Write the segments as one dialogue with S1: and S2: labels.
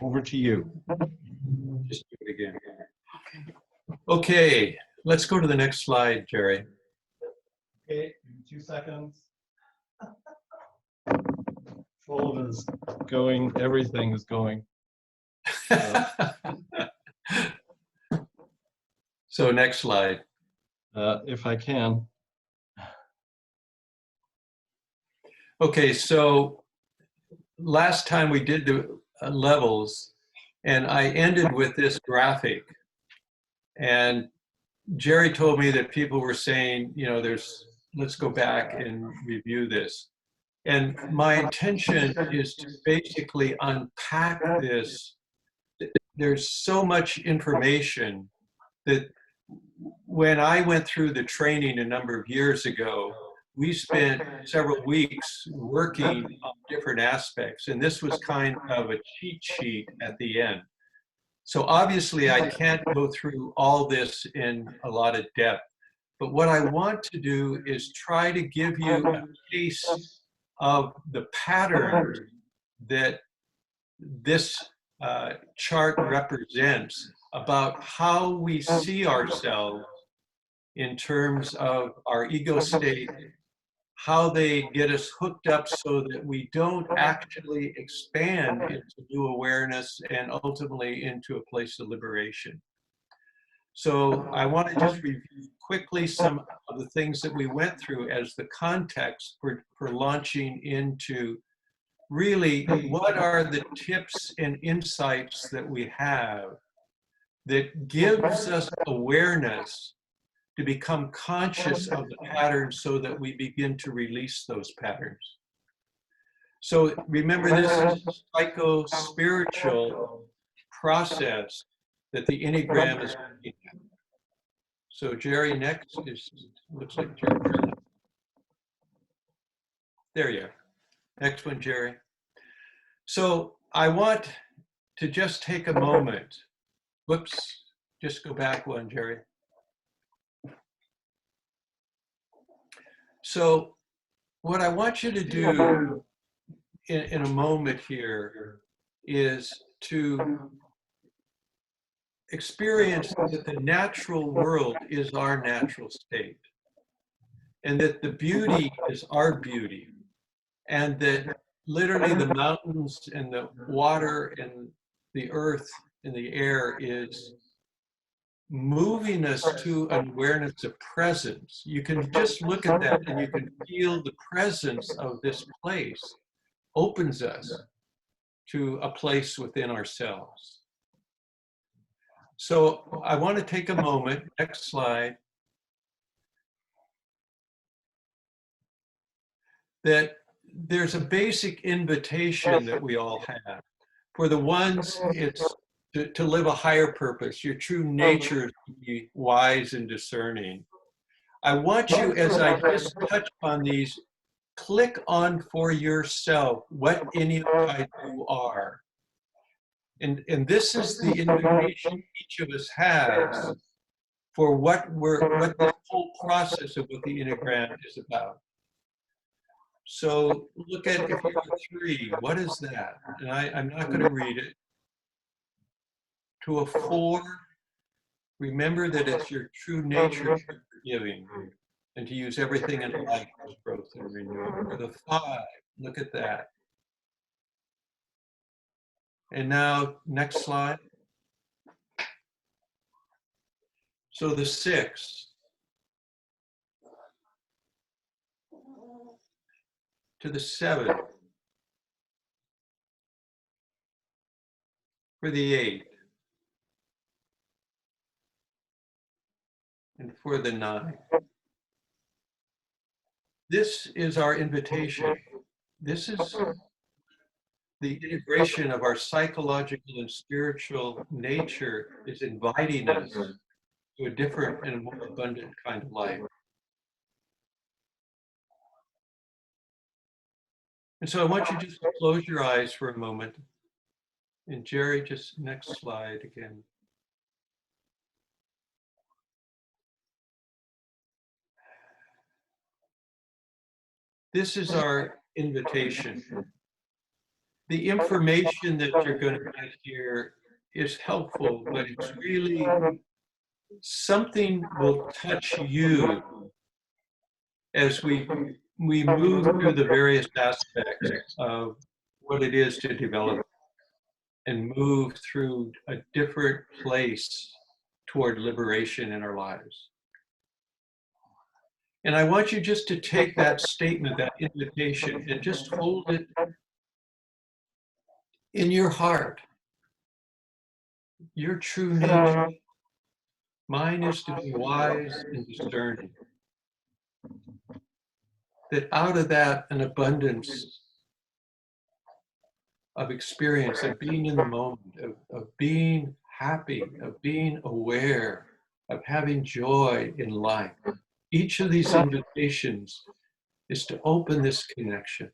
S1: over to you.
S2: Just do it again. Okay, let's go to the next slide, Jerry.
S1: Okay, 2 seconds. Phone is going, everything is going.
S2: So next slide.
S1: If I can.
S2: Okay, so last time we did the levels, and I ended with this graphic. And Jerry told me that people were saying, you know, let's go back and review this. And my intention is to basically unpack this. There's so much information that when I went through the training a number of years ago, we spent several weeks working on different aspects, and this was kind of a cheat sheet at the end. So obviously I can't go through all this in a lot of depth, but what I want to do is try to give you a case of the pattern that this chart represents about how we see ourselves in terms of our ego state, how they get us hooked up so that we don't actually expand into new awareness and ultimately into a place of liberation. So I want to just review quickly some of the things that we went through as the context for launching into really what are the tips and insights that we have that gives us awareness to become conscious of the patterns so that we begin to release those patterns. So remember, this is a psycho-spiritual process that the Enneagram is looking at. So Jerry, next looks like Jerry. There you are. Next one, Jerry. So I want to just take a moment. Whoops, just go back one, Jerry. So what I want you to do in a moment here is to experience that the natural world is our natural state, and that the beauty is our beauty, and that literally the mountains and the water and the earth and the air is moving us to an awareness of presence. You can just look at that and you can feel the presence of this place opens us to a place within ourselves. So I want to take a moment, next slide, that there's a basic invitation that we all have. For the ones, it's to live a higher purpose. Your true nature is to be wise and discerning. I want you, as I just touch on these, click on for yourself what Enneagram you are. And this is the invitation each of us has for what this whole process of what the Enneagram is about. So look at, if you're a 3, what is that? And I'm not going to read it. To a 4, remember that it's your true nature to be forgiving and to use everything in life as growth and renewal. For the 5, look at that. And now, next slide. So the 6, to the 7, for the 8, and for the 9. This is our invitation. This is the integration of our psychological and spiritual nature is inviting us to a different and more abundant kind of life. And so I want you just to close your eyes for a moment. And Jerry, just next slide again. This is our invitation. the information that you're going to get here is helpful, but it's really something will touch you as we move through the various aspects of what it is to develop and move through a different place toward liberation in our lives. And I want you just to take that statement, that invitation, and just hold it in your heart. Your true nature. Mine is to be wise and discerning. That out of that, an abundance of experience, of being in the moment, of being happy, of being aware, of having joy in life. Each of these invitations is to open this connection.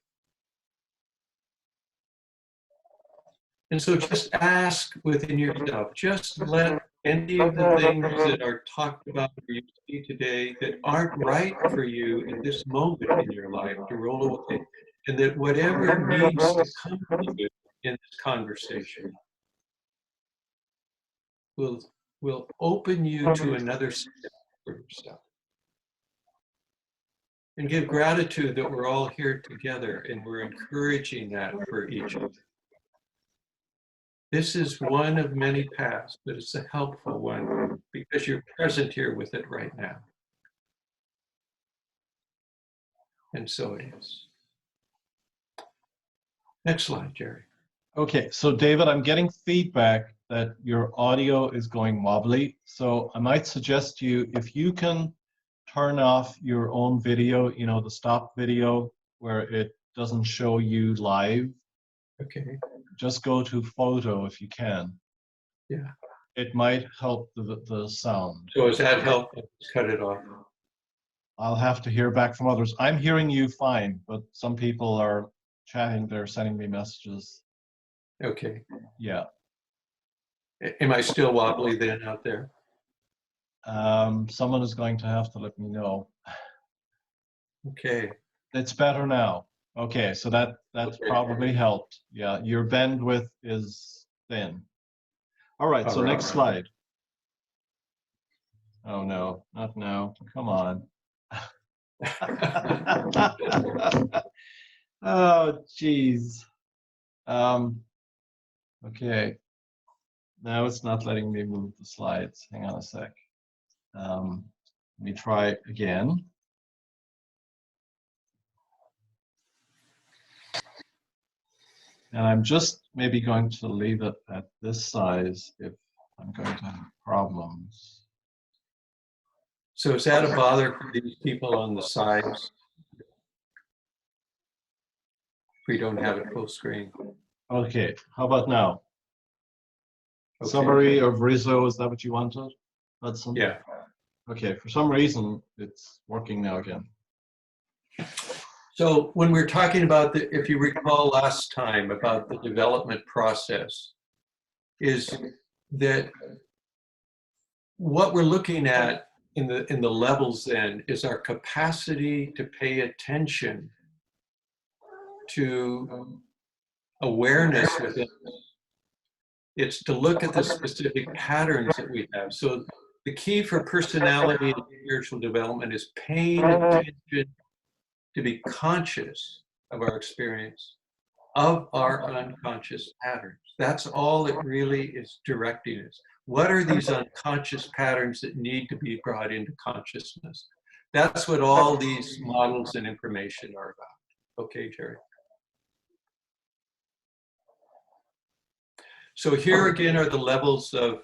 S2: And so just ask within yourself, just let any of the things that are talked about or you see today that aren't right for you in this moment in your life to roll away. And that whatever needs to come to you in this conversation will open you to another step for yourself. And give gratitude that we're all here together and we're encouraging that for each other. This is one of many paths, but it's a helpful one because you're present here with it right now. And so it is. Next slide, Jerry.
S1: Okay, so David, I'm getting feedback that your audio is going wobbly. So I might suggest you, if you can turn off your own video, you know, the stop video where it doesn't show you live.
S2: Okay.
S1: Just go to photo if you can.
S2: Yeah.
S1: It might help the sound.
S2: So does that help? Cut it off.
S1: I'll have to hear back from others. I'm hearing you fine, but some people are chatting, they're sending me messages.
S2: Okay.
S1: Yeah.
S2: Am I still wobbly then out there?
S1: Someone is going to have to let me know.
S2: Okay.
S1: It's better now. Okay, so that's okay. Probably helped. Yeah, your bandwidth is thin. All right, so next slide. Oh no, not now. Come on. Oh, geez. Okay. Now it's not letting me move the slides. Hang on a sec. Let me try again. And I'm just maybe going to leave it at this size if I'm going to have problems.
S2: So is that a bother for these people on the sides? If we don't have it full screen.
S1: Okay, how about now?
S2: Okay.
S1: Summary of Rizzo, is that what you wanted? Hudson?
S2: Yeah.
S1: Okay, for some reason, it's working now again.
S2: So when we're talking about the, if you recall last time about the development process, is that what we're looking at in the levels then is our capacity to pay attention to awareness within us. It's to look at the specific patterns that we have. So the key for personality and spiritual development is paying attention to be conscious of our experience, of our unconscious patterns. That's all it really is directing us. What are these unconscious patterns that need to be brought into consciousness? That's what all these models and information are about. Okay, Jerry. So here again are the levels of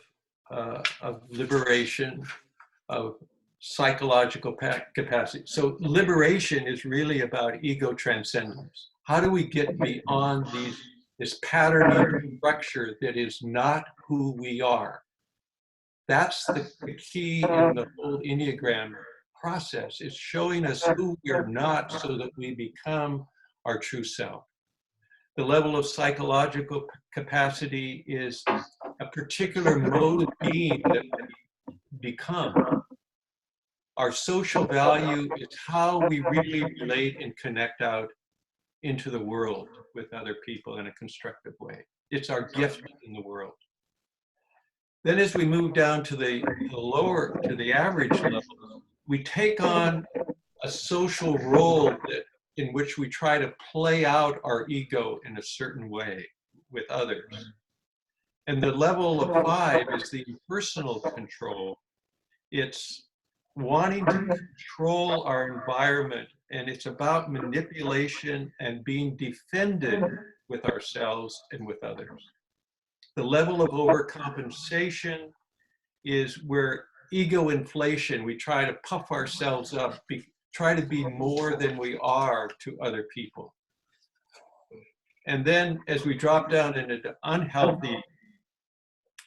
S2: liberation, of psychological capacity. So liberation is really about ego transcendence. How do we get beyond this patterning structure that is not who we are? That's the key in the whole Enneagram process, is showing us who we are not so that we become our true self. The level of psychological capacity is a particular mode of being that we become. Our social value is how we really relate and connect out into the world with other people in a constructive way. It's our gift in the world. Then as we move down to the lower, to the average level, we take on a social role in which we try to play out our ego in a certain way with others. And the level of 5 is the impersonal control. It's wanting to control our environment, and it's about manipulation and being defended with ourselves and with others. The level of overcompensation is where ego inflation, we try to puff ourselves up, try to be more than we are to other people. And then as we drop down into the unhealthy,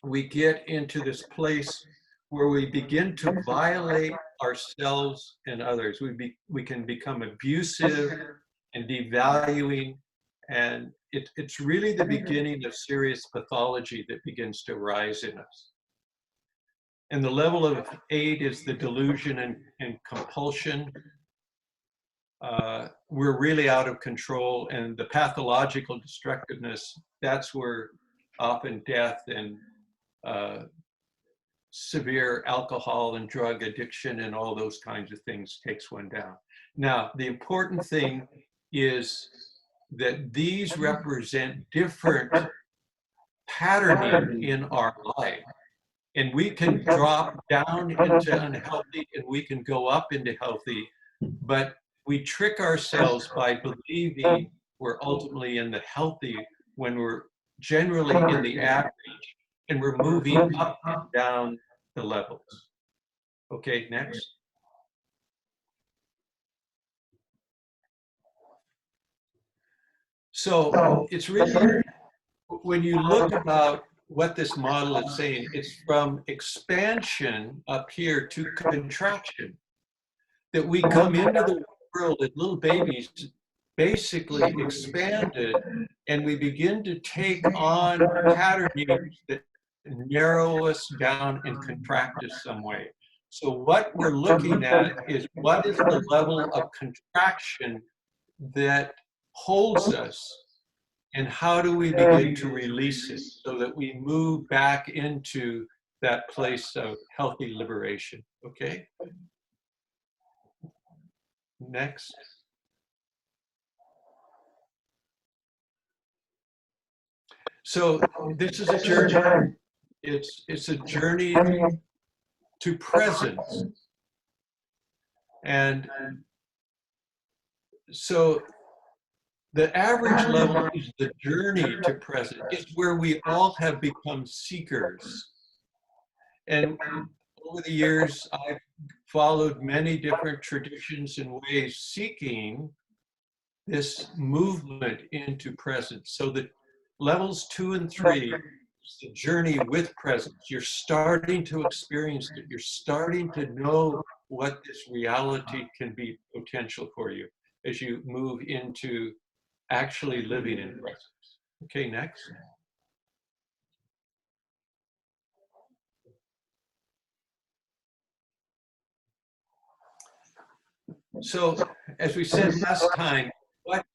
S2: we get into this place where we begin to violate ourselves and others. We can become abusive and devaluing, and it's really the beginning of serious pathology that begins to rise in us. And the level of 8 is the delusion and compulsion. We're really out of control, and the pathological destructiveness, that's where often death and severe alcohol and drug addiction and all those kinds of things takes one down. Now, the important thing is that these represent different patterning in our life. And we can drop down into unhealthy and we can go up into healthy, but we trick ourselves by believing we're ultimately in the healthy when we're generally in the average, and we're moving up and down the levels. Okay, next. So it's really, when you look about what this model is saying, it's from expansion up here to contraction. That we come into the world as little babies, basically expanded, and we begin to take on patterns that narrow us down and contract us some way. So what we're looking at is what is the level of contraction that holds us, and how do we begin to release it so that we move back into that place of healthy liberation, okay? Next. So this is a journey. It's a journey to presence. And so the average level is the journey to presence. It's where we all have become seekers. And over the years, I've followed many different traditions and ways seeking this movement into presence. So the levels 2 and 3 is the journey with presence. You're starting to experience it. You're starting to know what this reality can be potential for you as you move into actually living in presence. Okay, next. So, as we said last time, what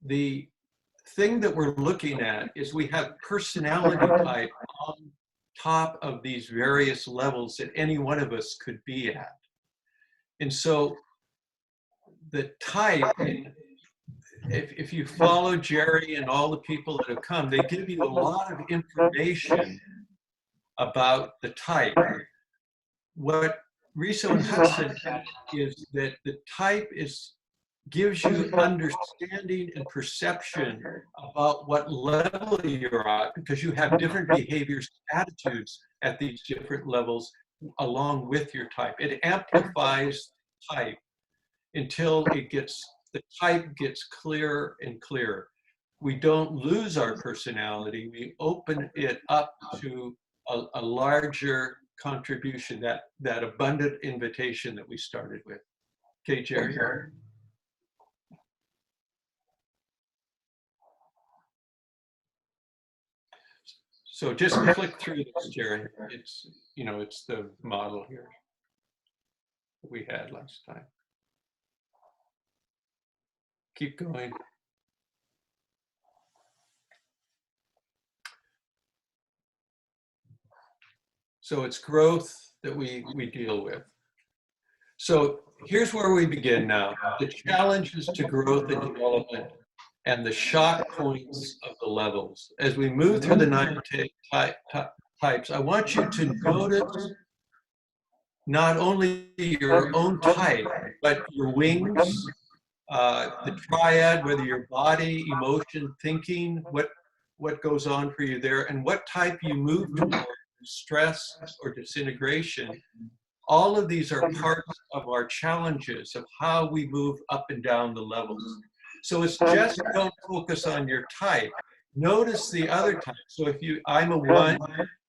S2: the thing that we're looking at is we have personality type on top of these various levels that any one of us could be at. And so the type, if you follow Jerry and all the people that have come, they give you a lot of information about the type. What Riso and Hudson had is that the type gives you understanding and perception about what level you're at, because you have different behaviors, attitudes at these different levels along with your type. It amplifies type until the type gets clearer and clearer. We don't lose our personality, we open it up to a larger contribution, that abundant invitation that we started with. Okay, Jerry. So just click through this, Jerry. It's the model here we had last time. Keep going. So it's growth that we deal with. So here's where we begin now. The challenges to growth and development and the shock points of the levels. As we move through the 9 types, I want you to notice not only your own type, but your wings, the triad, whether your body, emotion, thinking, what goes on for you there, and what type you move toward, stress or disintegration. All of these are parts of our challenges of how we move up and down the levels. So it's just don't focus on your type. Notice the other type. So if I'm a 1,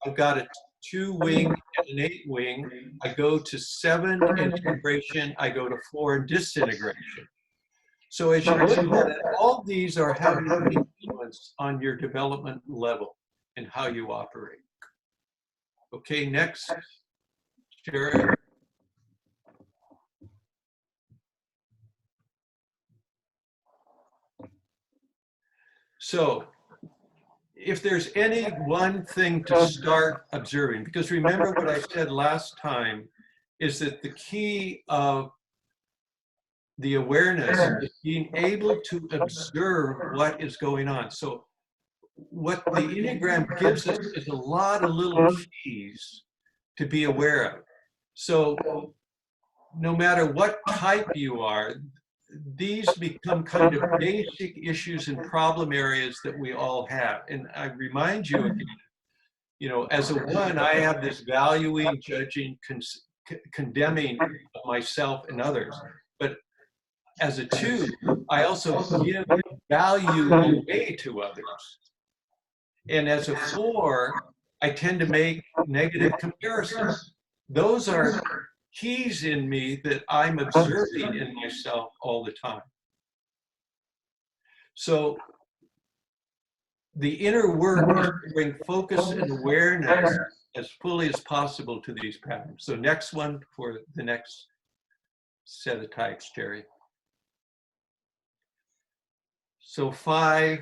S2: I've got a 2 wing and an 8 wing. I go to 7 integration. I go to 4 disintegration. So as you look at it, all these are having an influence on your development level and how you operate. Okay, next, Jerry. So if there's any one thing to start observing, because remember what I said last time, is that the key of the awareness is being able to observe what is going on. So what the Enneagram gives us is a lot of little keys to be aware of. So no matter what type you are, these become kind of basic issues and problem areas that we all have. And I remind you again, you know, as a 1, I have this valuing, judging, condemning of myself and others. But as a 2, I also give value away to others. And as a 4, I tend to make negative comparisons. Those are keys in me that I'm observing in myself all the time. So the inner work is to bring focus and awareness as fully as possible to these patterns. So next one for the next set of types, Jerry. So 5,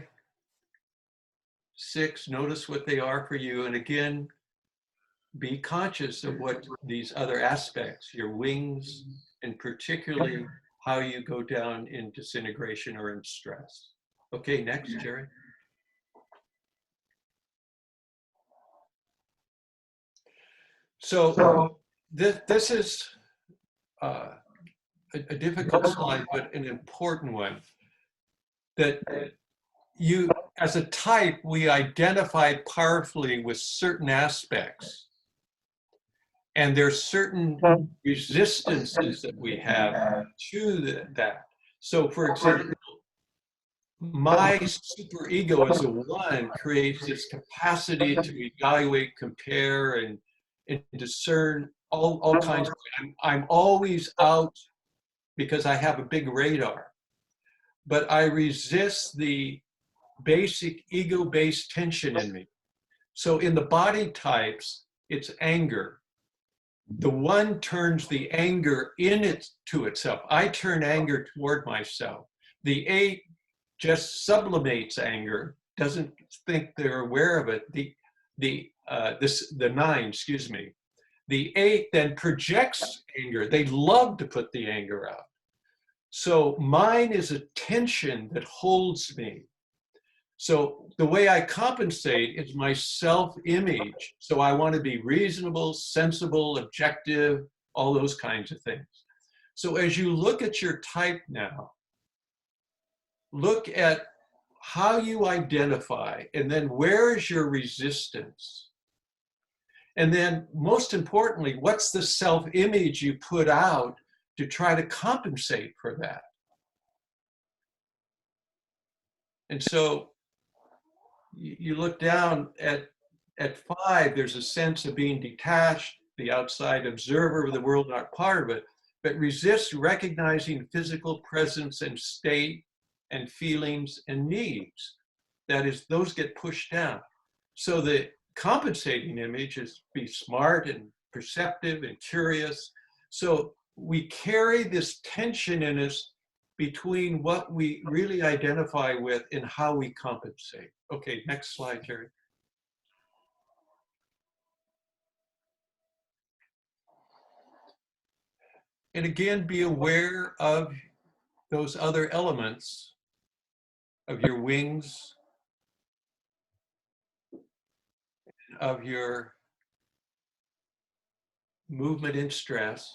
S2: 6, notice what they are for you. And again, be conscious of what these other aspects, your wings, and particularly how you go down in disintegration or in stress. Okay, next, Jerry. So this is a difficult slide, but an important one. That you, as a type, we identify powerfully with certain aspects. And there's certain resistances that we have to that. So for example, my superego as a 1 creates this capacity to evaluate, compare, and discern all kinds of things. I'm always out because I have a big radar. But I resist the basic ego-based tension in me. So in the body types, it's anger. The 1 turns the anger to itself. I turn anger toward myself. The 8 just sublimates anger, doesn't think they're aware of it. The 9, excuse me. The 8 then projects anger. They love to put the anger out. So mine is a tension that holds me. So the way I compensate is my self-image. So I want to be reasonable, sensible, objective, all those kinds of things. So as you look at your type now, look at how you identify, and then where is your resistance? And then most importantly, what's the self-image you put out to try to compensate for that? And so you look down at 5, there's a sense of being detached, the outside observer of the world, not part of it, but resist recognizing physical presence and state and feelings and needs. That is, those get pushed down. So the compensating image is be smart and perceptive and curious. So we carry this tension in us between what we really identify with and how we compensate. Okay, next slide, Jerry. And again, be aware of those other elements of your wings, of your movement in stress.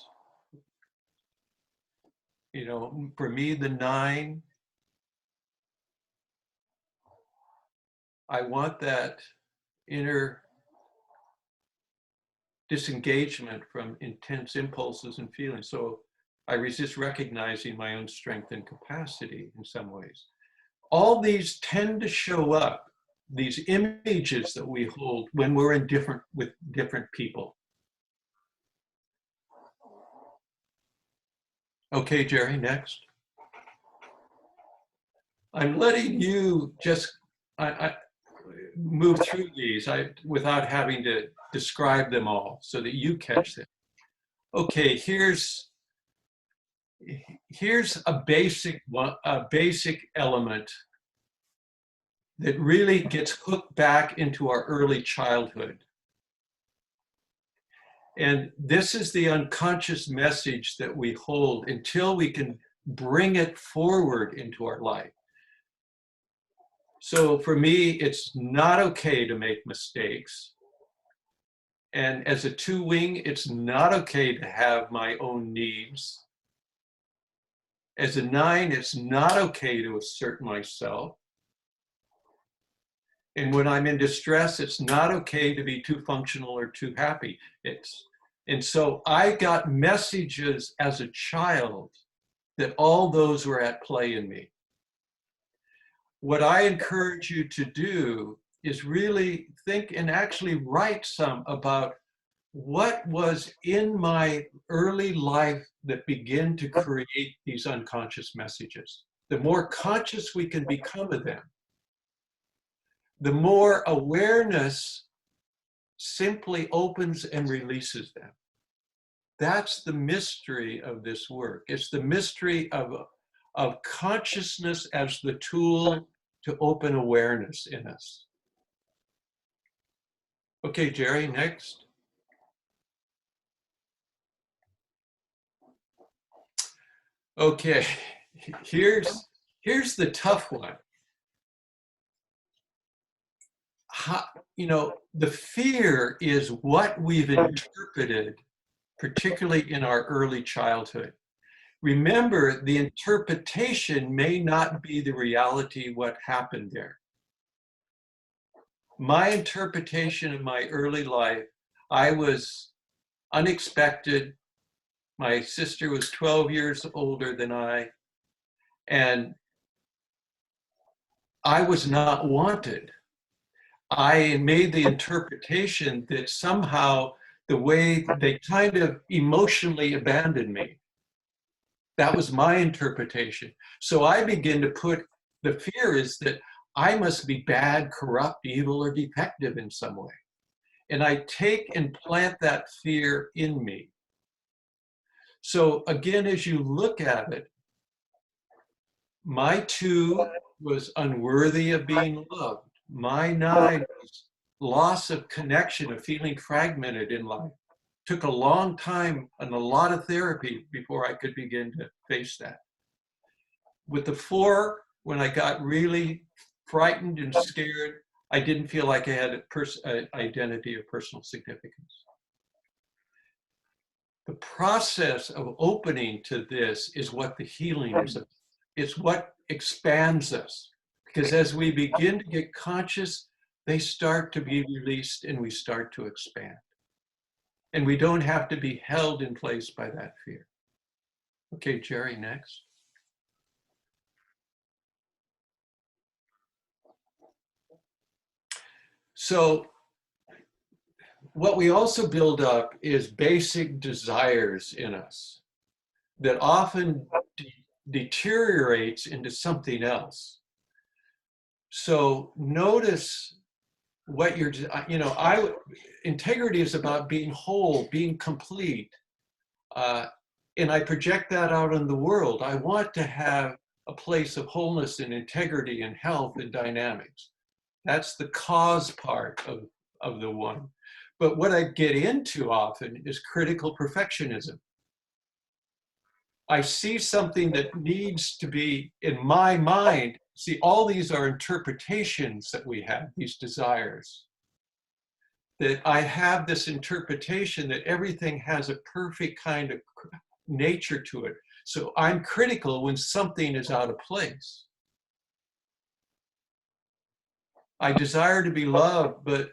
S2: You know, for me, the 9, I want that inner disengagement from intense impulses and feelings. So I resist recognizing my own strength and capacity in some ways. All these tend to show up, these images that we hold when we're with different people. Okay, Jerry, next. I'm letting you just move through these without having to describe them all so that you catch them. Okay, here's a basic element that really gets hooked back into our early childhood. And this is the unconscious message that we hold until we can bring it forward into our life. So for me, it's not okay to make mistakes. And as a 2-wing, it's not okay to have my own needs. As a 9, it's not okay to assert myself. And when I'm in distress, it's not okay to be too functional or too happy. And so I got messages as a child that all those were at play in me. What I encourage you to do is really think and actually write some about what was in my early life that began to create these unconscious messages. The more conscious we can become of them, the more awareness simply opens and releases them. That's the mystery of this work. It's the mystery of consciousness as the tool to open awareness in us. Okay, Jerry, next. Okay, here's the tough one. The fear is what we've interpreted, particularly in our early childhood. Remember, the interpretation may not be the reality what happened there. My interpretation of my early life, I was unexpected. My sister was 12 years older than I, and I was not wanted. I made the interpretation that somehow the way they kind of emotionally abandoned me. That was my interpretation. So I begin to put, the fear is that I must be bad, corrupt, evil, or defective in some way. And I take and plant that fear in me. So again, as you look at it, my 2 was unworthy of being loved. My 9 was loss of connection, of feeling fragmented in life. Took a long time and a lot of therapy before I could begin to face that. With the 4, when I got really frightened and scared, I didn't feel like I had an identity of personal significance. The process of opening to this is what the healing is about. It's what expands us. Because as we begin to get conscious, they start to be released and we start to expand. And we don't have to be held in place by that fear. Okay, Jerry, next. So what we also build up is basic desires in us that often deteriorates into something else. So notice what you're, integrity is about being whole, being complete, And I project that out in the world. I want to have a place of wholeness and integrity and health and dynamics. That's the cause part of the one. But what I get into often is critical perfectionism. I see something that needs to be in my mind. See, all these are interpretations that we have, these desires. That I have this interpretation that everything has a perfect kind of nature to it. So I'm critical when something is out of place. I desire to be loved, but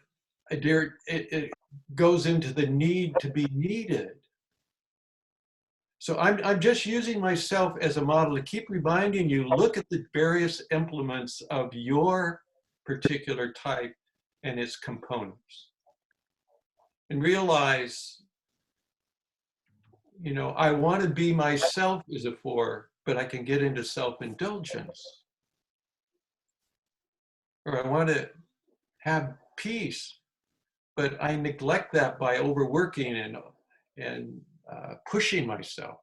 S2: it goes into the need to be needed. So I'm just using myself as a model to keep reminding you, look at the various implements of your particular type and its components. And realize, you know, I want to be myself as a 4, but I can get into self-indulgence. Or I want to have peace, but I neglect that by overworking and pushing myself.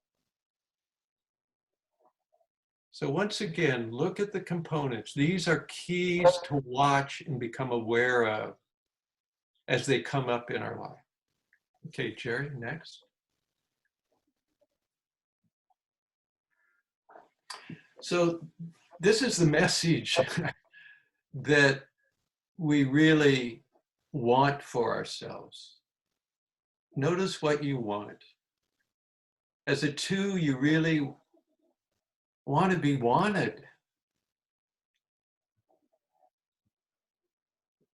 S2: So once again, look at the components. These are keys to watch and become aware of as they come up in our life. Okay, Jerry, next. So this is the message that we really want for ourselves. Notice what you want. As a 2, you really want to be wanted.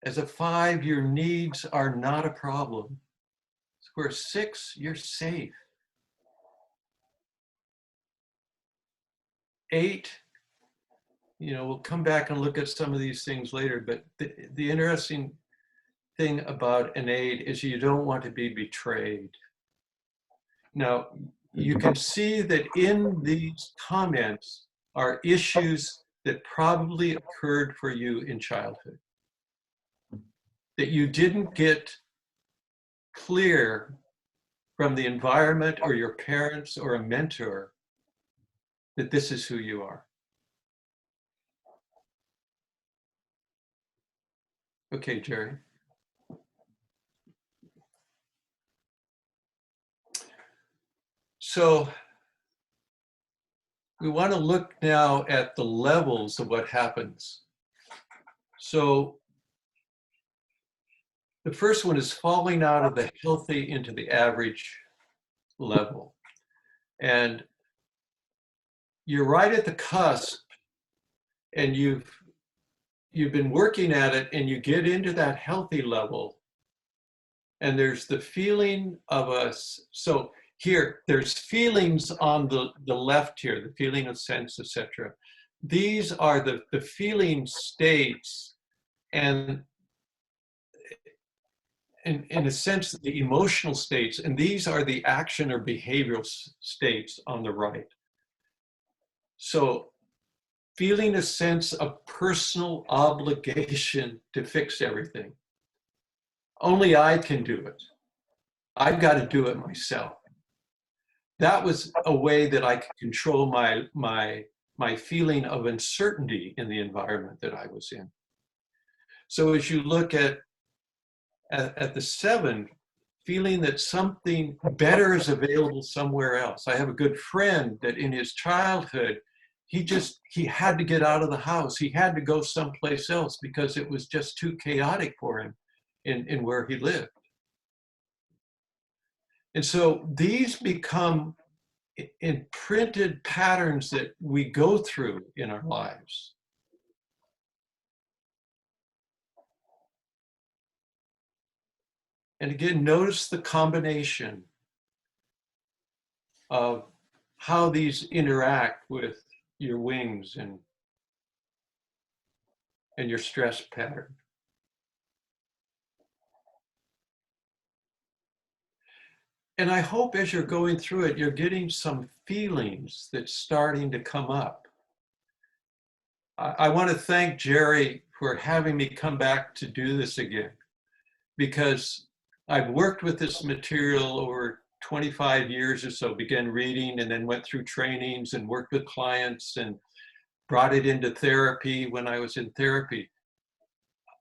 S2: As a 5, your needs are not a problem. For a 6, you're safe. 8, you know, we'll come back and look at some of these things later, but the interesting thing about an 8 is you don't want to be betrayed. Now, you can see that in these comments are issues that probably occurred for you in childhood, that you didn't get clear from the environment or your parents or a mentor that this is who you are. Okay, Jerry. So we want to look now at the levels of what happens. So the first one is falling out of the healthy into the average level. And you're right at the cusp, and you've been working at it, and you get into that healthy level, and there's the feeling of us. So here, there's feelings on the left here, the feeling of sense, etc. These are the feeling states, and in a sense, the emotional states, and these are the action or behavioral states on the right. So feeling a sense of personal obligation to fix everything. Only I can do it. I've got to do it myself. That was a way that I could control my feeling of uncertainty in the environment that I was in. So as you look at the 7, feeling that something better is available somewhere else. I have a good friend that in his childhood, he had to get out of the house. He had to go someplace else because it was just too chaotic for him in where he lived. And so these become imprinted patterns that we go through in our lives. And again, notice the combination of how these interact with your wings and your stress pattern. And I hope as you're going through it, you're getting some feelings that's starting to come up. I want to thank Jerry for having me come back to do this again, because I've worked with this material over 25 years or so, began reading and then went through trainings and worked with clients and brought it into therapy when I was in therapy.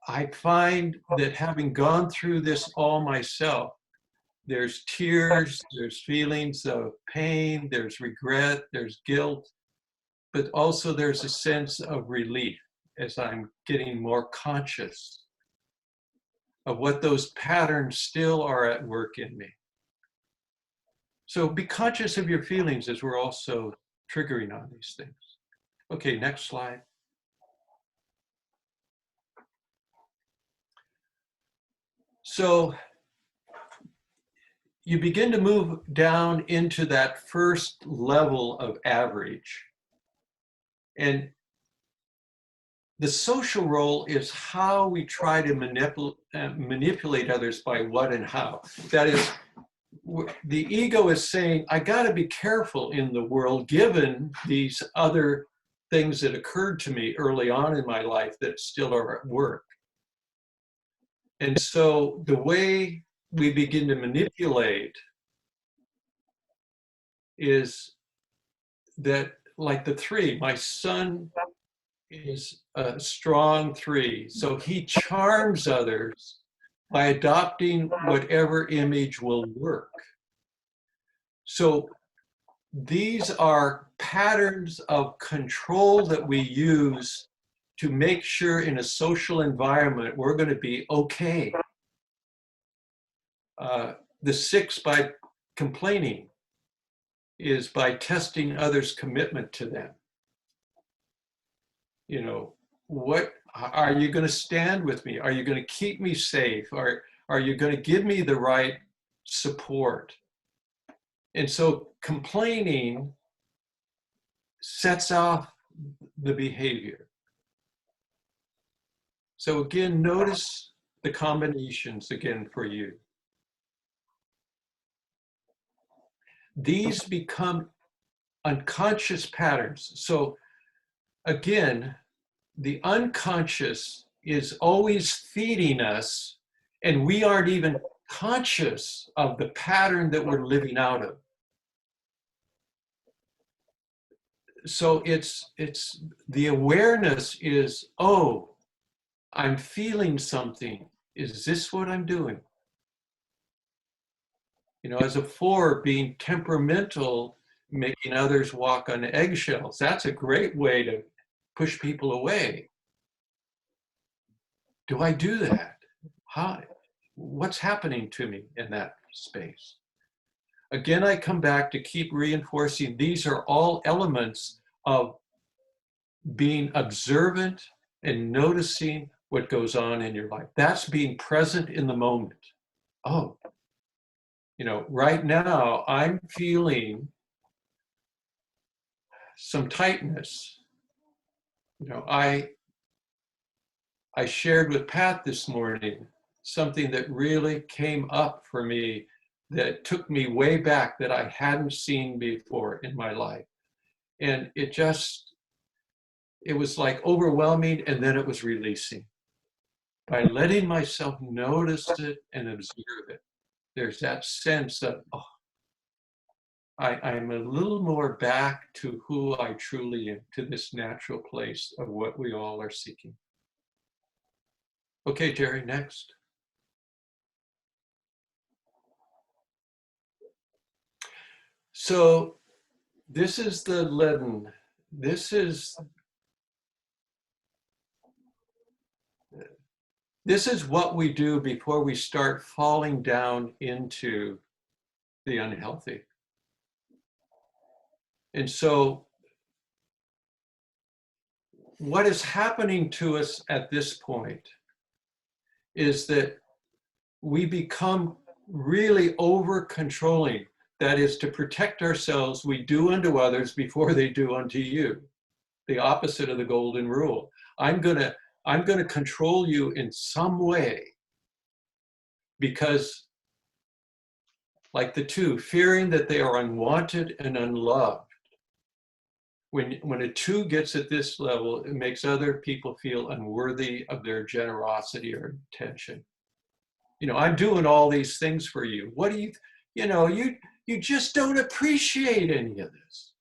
S2: I find that having gone through this all myself, there's tears, there's feelings of pain, there's regret, there's guilt, but also there's a sense of relief as I'm getting more conscious of what those patterns still are at work in me. So be conscious of your feelings as we're also triggering on these things. Okay, next slide. So you begin to move down into that first level of average. And the social role is how we try to manipulate others by what and how. That is, the ego is saying, I got to be careful in the world given these other things that occurred to me early on in my life that still are at work. And so the way we begin to manipulate is that, like the 3, my son is a strong 3. So he charms others by adopting whatever image will work. So these are patterns of control that we use to make sure in a social environment we're going to be okay. The 6, by complaining, is by testing others' commitment to them. You know, what are you going to stand with me? Are you going to keep me safe? Are you going to give me the right support? And so complaining sets off the behavior. So again, notice the combinations again for you. These become unconscious patterns. So again, the unconscious is always feeding us, and we aren't even conscious of the pattern that we're living out of. So it's the awareness is, oh, I'm feeling something. Is this what I'm doing? You know, as a 4, being temperamental, making others walk on eggshells, that's a great way to push people away. Do I do that? What's happening to me in that space? Again, I come back to keep reinforcing these are all elements of being observant and noticing what goes on in your life. That's being present in the moment. Oh, you know, right now I'm feeling some tightness. You know, I shared with Pat this morning something that really came up for me that took me way back that I hadn't seen before in my life. And it was like overwhelming, and then it was releasing. By letting myself notice it and observe it, there's that sense of, oh, I'm a little more back to who I truly am, to this natural place of what we all are seeking. Okay, Jerry, next. So this is the leaden. This is what we do before we start falling down into the unhealthy. And so what is happening to us at this point is that we become really over-controlling. That is, to protect ourselves, we do unto others before they do unto you. The opposite of the golden rule. I'm gonna control you in some way because, like the 2, fearing that they are unwanted and unloved. When a 2 gets at this level, it makes other people feel unworthy of their generosity or attention. You know, I'm doing all these things for you. What do you, you just don't appreciate any of this.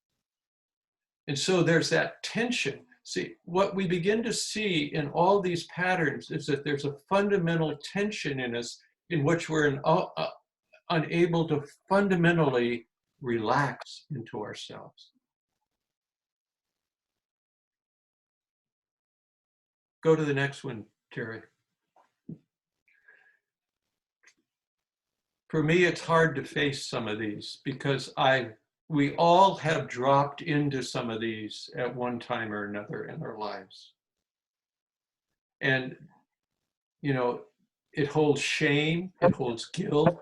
S2: And so there's that tension. See, what we begin to see in all these patterns is that there's a fundamental tension in us in which we're unable to fundamentally relax into ourselves. Go to the next one, Terry. For me, it's hard to face some of these because we all have dropped into some of these at one time or another in our lives. And, it holds shame, it holds guilt,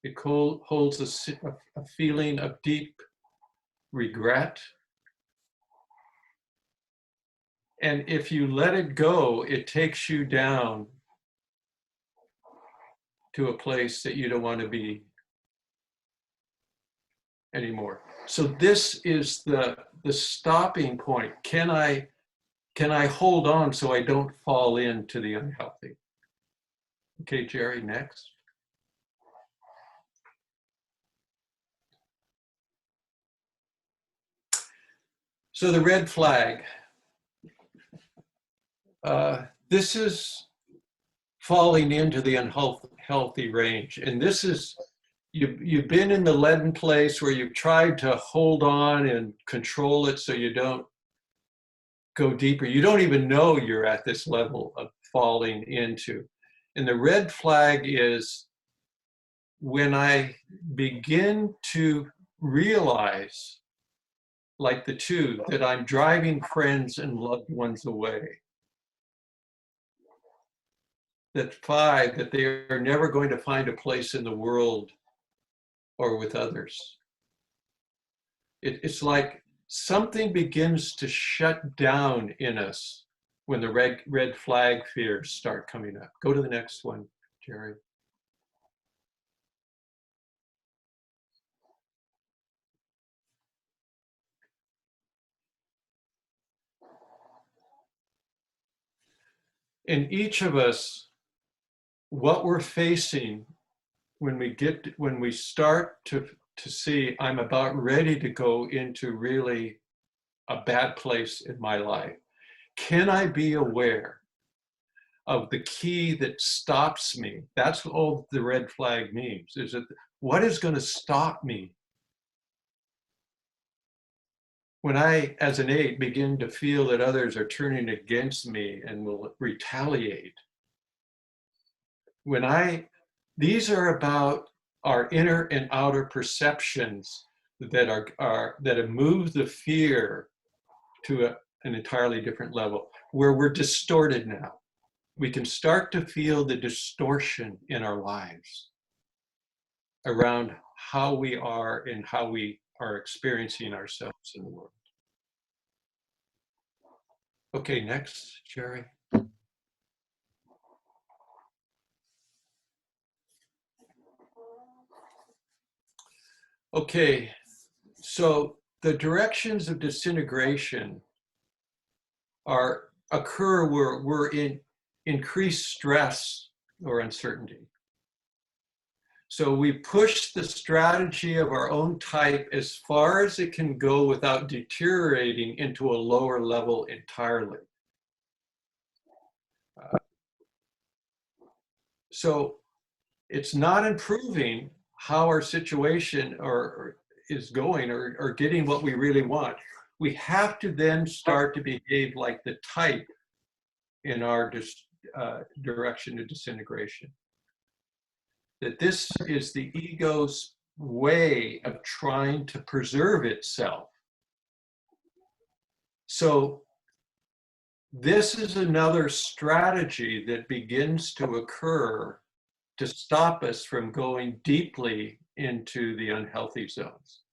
S2: it holds a feeling of deep regret. And if you let it go, it takes you down to a place that you don't want to be anymore. So this is the stopping point. Can I hold on so I don't fall into the unhealthy? Okay, Jerry, next. So the red flag. This is falling into the unhealthy range. And this is, you've been in the leaden place where you've tried to hold on and control it so you don't go deeper. You don't even know you're at this level of falling into. And the red flag is when I begin to realize, like the two, that I'm driving friends and loved ones away. That 5, that they are never going to find a place in the world or with others. It's like something begins to shut down in us when the red flag fears start coming up. Go to the next one, Jerry. In each of us, what we're facing when we start to see I'm about ready to go into really a bad place in my life, can I be aware of the key that stops me? That's all the red flag means, is that what is going to stop me when I, as an 8, begin to feel that others are turning against me and will retaliate? These are about our inner and outer perceptions that have moved the fear to an entirely different level, where we're distorted now. We can start to feel the distortion in our lives around how we are and how we are experiencing ourselves in the world. Okay, next, Jerry. Okay, so the directions of disintegration occur where we're in increased stress or uncertainty. So we push the strategy of our own type as far as it can go without deteriorating into a lower level entirely. So it's not improving how our situation is going or getting what we really want. We have to then start to behave like the type in our direction to disintegration. That this is the ego's way of trying to preserve itself. So this is another strategy that begins to occur to stop us from going deeply into the unhealthy zones.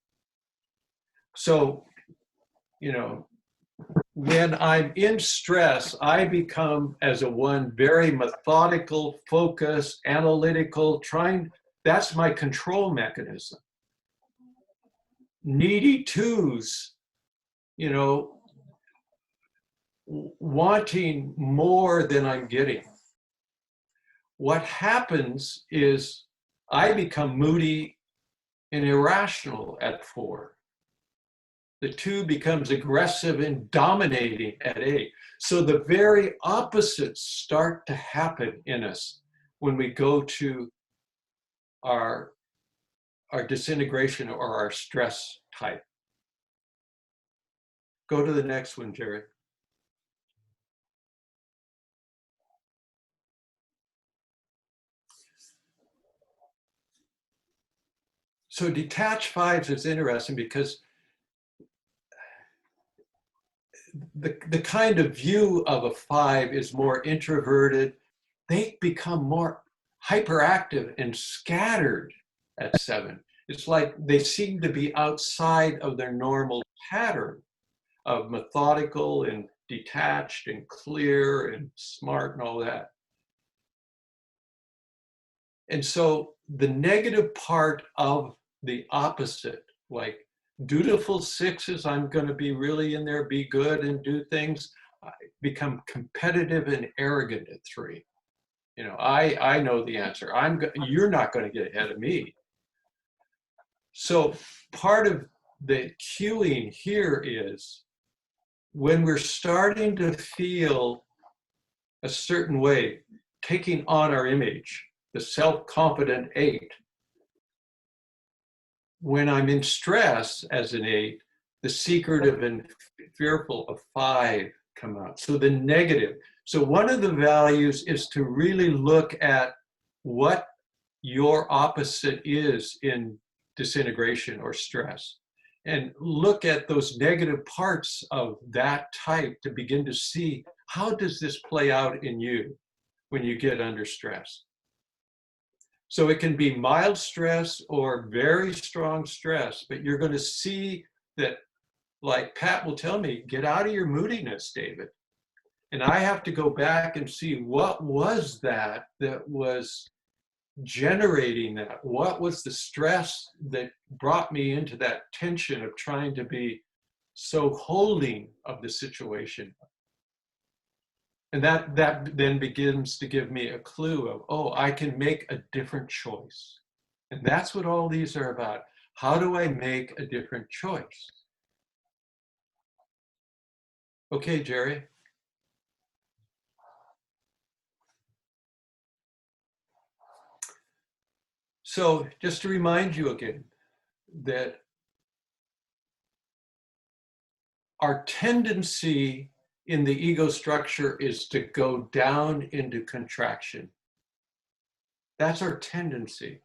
S2: So, when I'm in stress, I become, as a 1, very methodical, focused, analytical, that's my control mechanism. Needy 2s, wanting more than I'm getting. What happens is I become moody and irrational at 4. The 2 becomes aggressive and dominating at 8. So the very opposites start to happen in us when we go to our disintegration or our stress type. Go to the next one, Jerry. So detached 5s is interesting because the kind of view of a 5 is more introverted. They become more hyperactive and scattered at 7. It's like they seem to be outside of their normal pattern of methodical and detached and clear and smart and all that. And so the negative part of the opposite, like dutiful 6s, I'm going to be really in there, be good and do things, become competitive and arrogant at 3. You know, I know the answer. You're not going to get ahead of me. So part of the cueing here is when we're starting to feel a certain way, taking on our image, the self-confident 8. When I'm in stress as an 8, the secretive and fearful of 5 come out. So the negative. So one of the values is to really look at what your opposite is in disintegration or stress, and look at those negative parts of that type to begin to see, how does this play out in you when you get under stress? So it can be mild stress or very strong stress, but you're going to see that, like Pat will tell me, get out of your moodiness, David. And I have to go back and see, what was that was generating that? What was the stress that brought me into that tension of trying to be so holding of the situation? And that then begins to give me a clue of, oh, I can make a different choice. And that's what all these are about. How do I make a different choice? Okay, Jerry. So just to remind you again that our tendency in the ego structure is to go down into contraction. That's our tendency,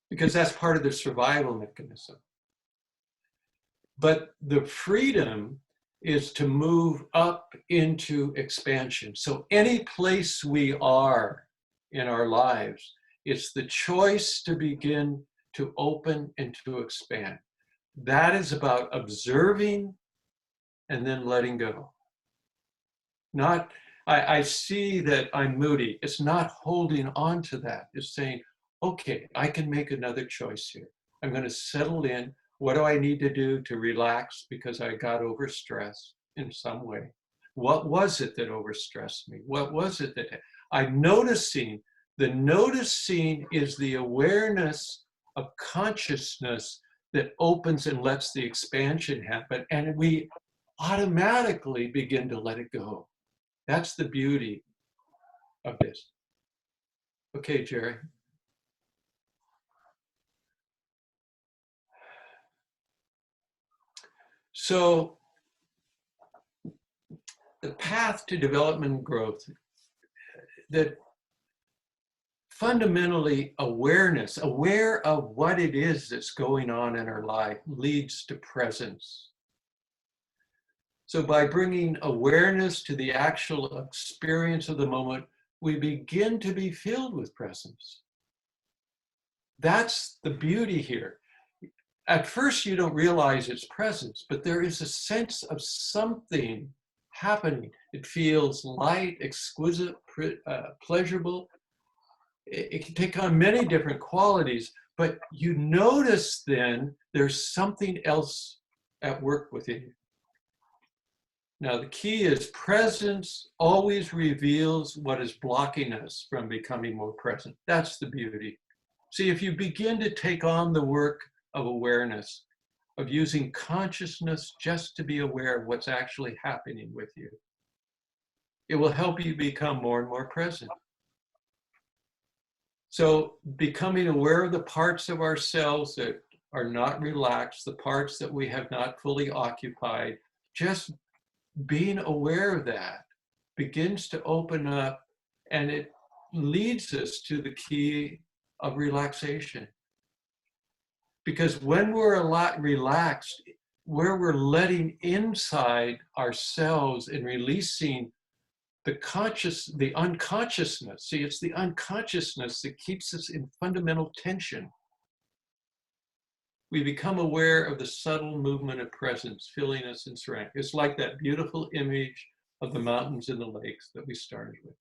S2: because that's part of the survival mechanism. But the freedom is to move up into expansion. So any place we are in our lives, it's the choice to begin to open and to expand. That is about observing and then letting go. Not, I see that I'm moody. It's not holding on to that. It's saying, okay, I can make another choice here. I'm going to settle in. What do I need to do to relax because I got overstressed in some way? What was it that overstressed me? What was it that I'm noticing? The noticing is the awareness of consciousness that opens and lets the expansion happen, and we automatically begin to let it go. That's the beauty of this. Okay, Jerry. So the path to development and growth, that fundamentally awareness, aware of what it is that's going on in our life, leads to presence. So by bringing awareness to the actual experience of the moment, we begin to be filled with presence. That's the beauty here. At first, you don't realize its presence, but there is a sense of something happening. It feels light, exquisite, pleasurable. It can take on many different qualities, but you notice then there's something else at work within you. Now, the key is presence always reveals what is blocking us from becoming more present. That's the beauty. See, if you begin to take on the work of awareness, of using consciousness just to be aware of what's actually happening with you, it will help you become more and more present. So becoming aware of the parts of ourselves that are not relaxed, the parts that we have not fully occupied, just being aware of that begins to open up, and it leads us to the key of relaxation. Because when we're a lot relaxed, where we're letting inside ourselves and releasing the unconsciousness. See, it's the unconsciousness that keeps us in fundamental tension. We become aware of the subtle movement of presence filling us and surrounding. It's like that beautiful image of the mountains and the lakes that we started with.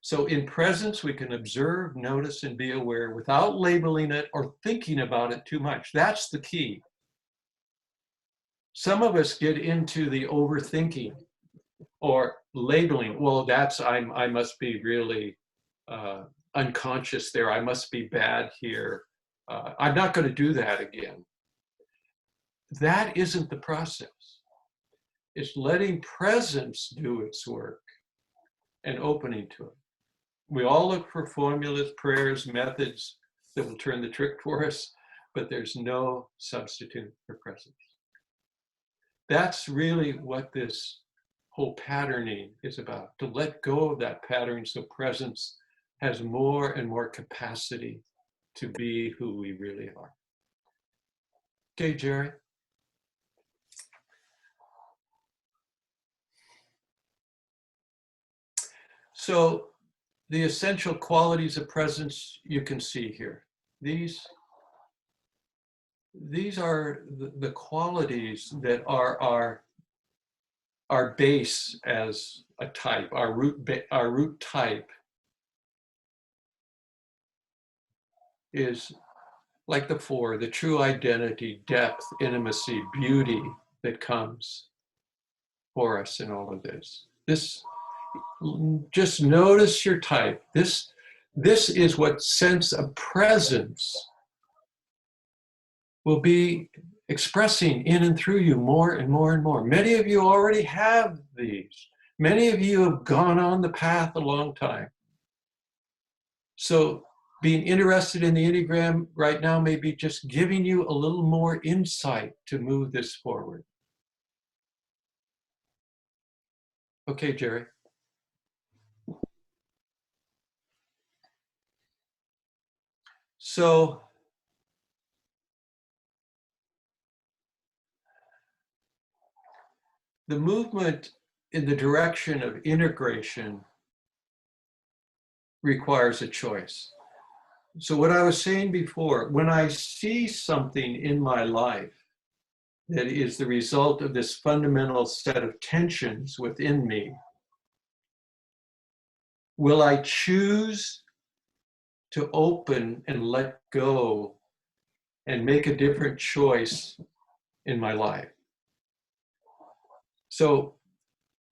S2: So in presence, we can observe, notice, and be aware without labeling it or thinking about it too much. That's the key. Some of us get into the overthinking or labeling. Well, I must be really unconscious there. I must be bad here. I'm not going to do that again. That isn't the process. It's letting presence do its work and opening to it. We all look for formulas, prayers, methods that will turn the trick for us, but there's no substitute for presence. That's really what this whole patterning is about, to let go of that pattern so presence has more and more capacity to be who we really are. Okay, Jerry. So the essential qualities of presence you can see here. These are the qualities that are our base as a type, our root type is like the four, the true identity, depth, intimacy, beauty that comes for us in all of this. Just notice your type. This is what sense of presence will be expressing in and through you more and more and more. Many of you already have these. Many of you have gone on the path a long time. So being interested in the Enneagram right now may be just giving you a little more insight to move this forward. Okay, Jerry. So the movement in the direction of integration requires a choice. So what I was saying before, when I see something in my life that is the result of this fundamental set of tensions within me, will I choose to open and let go and make a different choice in my life? So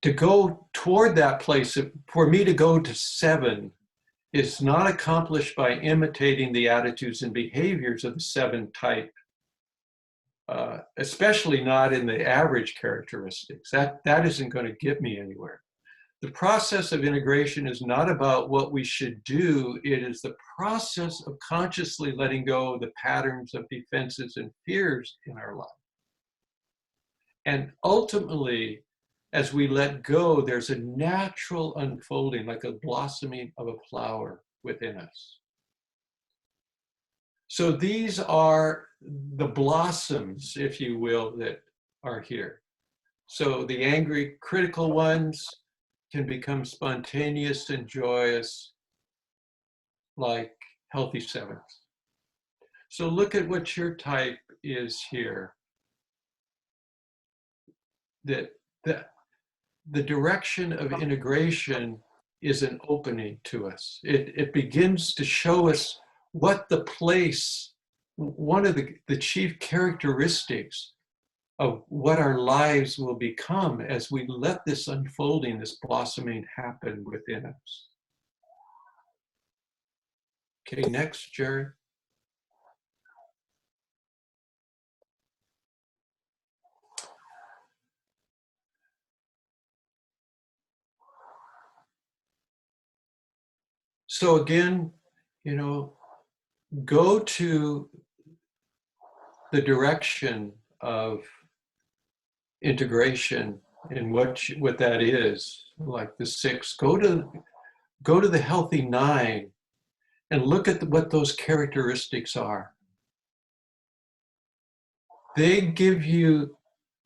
S2: to go toward that place, for me to go to 7, is not accomplished by imitating the attitudes and behaviors of the 7 type, especially not in the average characteristics. That isn't going to get me anywhere. The process of integration is not about what we should do. It is the process of consciously letting go of the patterns of defenses and fears in our life. And ultimately, as we let go, there's a natural unfolding, like a blossoming of a flower within us. So these are the blossoms, if you will, that are here. So the angry, critical ones can become spontaneous and joyous, like healthy 7s. So look at what your type is here. The direction of integration is an opening to us. It begins to show us what the place, one of the chief characteristics of what our lives will become as we let this unfolding, this blossoming happen within us. Okay, next, Jerry. So again, you know, go to the direction of integration and what that is, like the 6. Go to the healthy 9 and look at what those characteristics are. They give you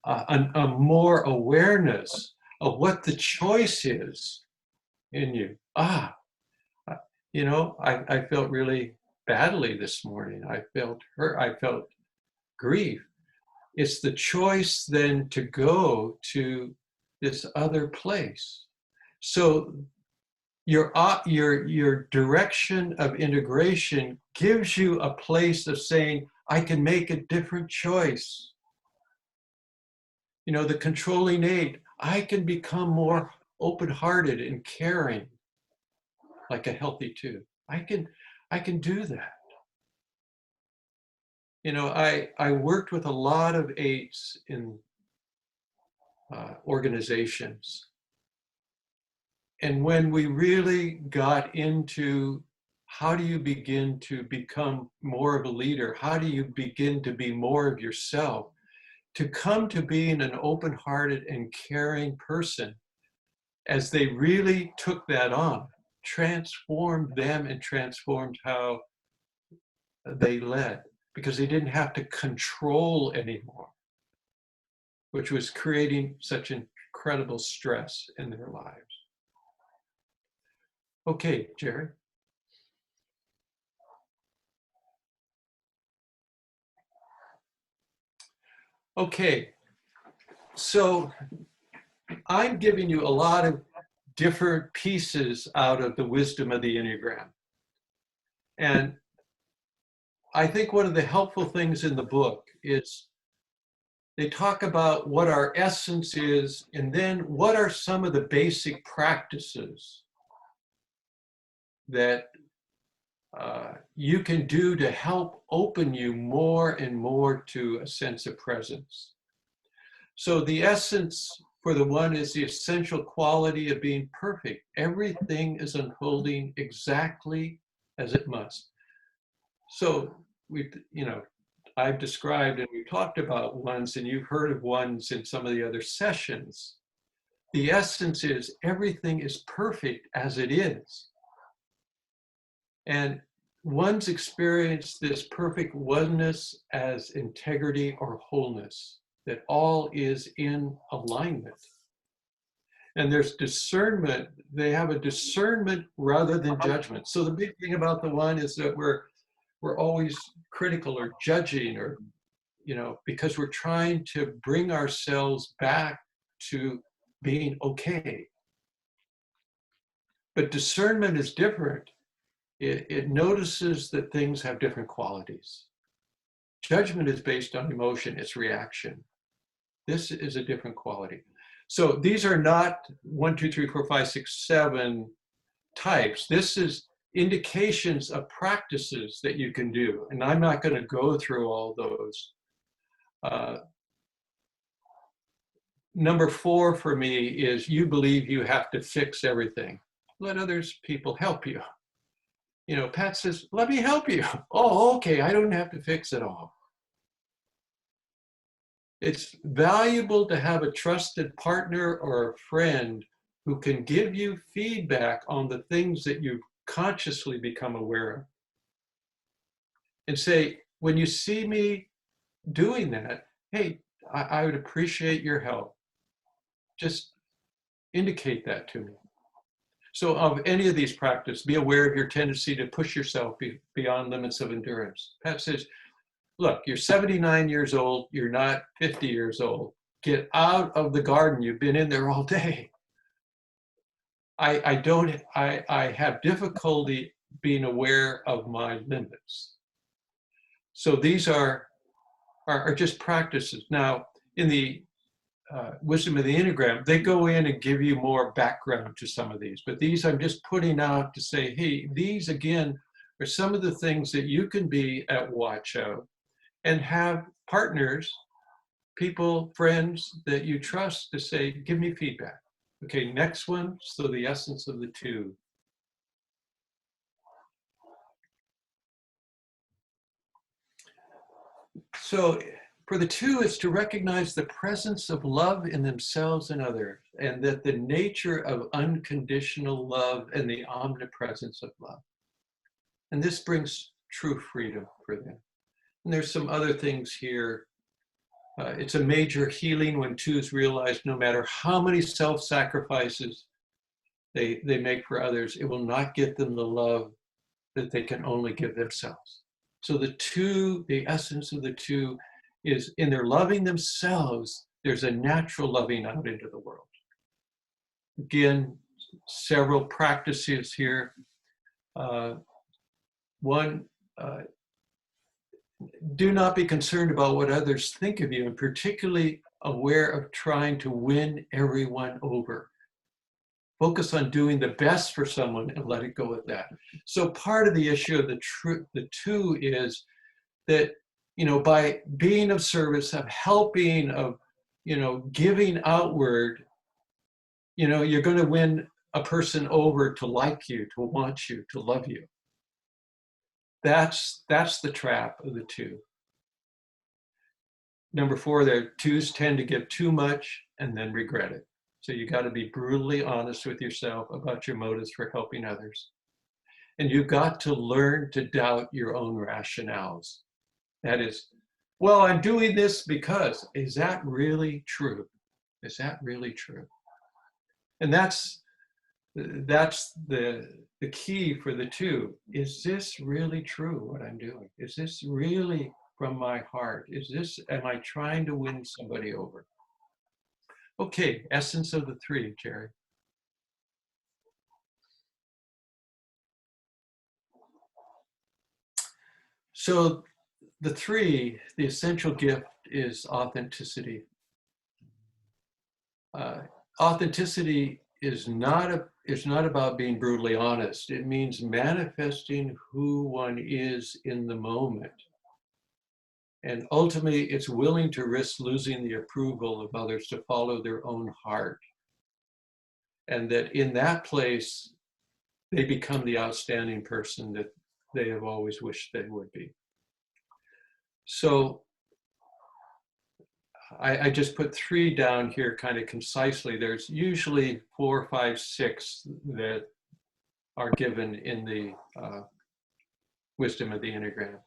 S2: a more awareness of what the choice is in you. You know, I felt really badly this morning. I felt hurt. I felt grief. It's the choice then to go to this other place. So your direction of integration gives you a place of saying, I can make a different choice. You know, the controlling 8, I can become more open-hearted and caring, like a healthy 2. I can do that. You know, I worked with a lot of 8s in organizations. And when we really got into how do you begin to become more of a leader? How do you begin to be more of yourself? To come to being an open-hearted and caring person, as they really took that on, transformed them and transformed how they led, because they didn't have to control anymore, which was creating such incredible stress in their lives. Okay, Jerry. Okay, so I'm giving you a lot of different pieces out of the wisdom of the Enneagram. And I think one of the helpful things in the book is they talk about what our essence is, and then what are some of the basic practices that you can do to help open you more and more to a sense of presence. So the essence for the 1 is the essential quality of being perfect. Everything is unfolding exactly as it must. So I've described and we've talked about 1s, and you've heard of 1s in some of the other sessions. The essence is everything is perfect as it is. And 1s experience this perfect oneness as integrity or wholeness, that all is in alignment. And there's discernment. They have a discernment rather than judgment. So the big thing about the 1 is that we're always critical or judging, or, you know, because we're trying to bring ourselves back to being okay. But discernment is different. It notices that things have different qualities. Judgment is based on emotion, it's reaction. This is a different quality. So these are not 1, 2, 3, 4, 5, 6, 7 types. This is indications of practices that you can do. And I'm not going to go through all those. Number 4 for me is you believe you have to fix everything. Let others people help you. You know, Pat says, let me help you. Oh, okay, I don't have to fix it all. It's valuable to have a trusted partner or a friend who can give you feedback on the things that you've consciously become aware of. And say, when you see me doing that, hey, I would appreciate your help. Just indicate that to me. So of any of these practices, be aware of your tendency to push yourself beyond limits of endurance. Pat says, look, you're 79 years old, you're not 50 years old. Get out of the garden, you've been in there all day. I have difficulty being aware of my limits. So these are just practices. Now, in the wisdom of the Enneagram, they go in and give you more background to some of these, but these I'm just putting out to say, hey, these again are some of the things that you can be at watch of and have partners, people, friends that you trust to say, give me feedback. Okay, next one, so the essence of the two. So for the two, it's to recognize the presence of love in themselves and others, and that the nature of unconditional love and the omnipresence of love. And this brings true freedom for them. And there's some other things here. It's a major healing when twos realize no matter how many self-sacrifices they make for others, it will not get them the love that they can only give themselves. So the two, the essence of the two is in their loving themselves, there's a natural loving out into the world. Again, several practices here. One, do not be concerned about what others think of you, and particularly aware of trying to win everyone over. Focus on doing the best for someone and let it go at that. So part of the issue of the two is that, you know, by being of service, of helping, of, you know, giving outward, you know, you're going to win a person over to like you, to want you, to love you. That's the trap of the two. Number four, their twos tend to give too much and then regret it. So you got to be brutally honest with yourself about your motives for helping others. And you've got to learn to doubt your own rationales. That is, well, I'm doing this because, is that really true? Is that really true? And that's the key for the two. Is this really true, what I'm doing? Is this really from my heart? Am I trying to win somebody over? Okay, essence of the three, Jerry. So the three, the essential gift is authenticity. Authenticity is not about being brutally honest. It means manifesting who one is in the moment. And ultimately, it's willing to risk losing the approval of others to follow their own heart. And that in that place, they become the outstanding person that they have always wished they would be. So I just put three down here kind of concisely. There's usually 4, 5, 6 that are given in the wisdom of the Enneagram.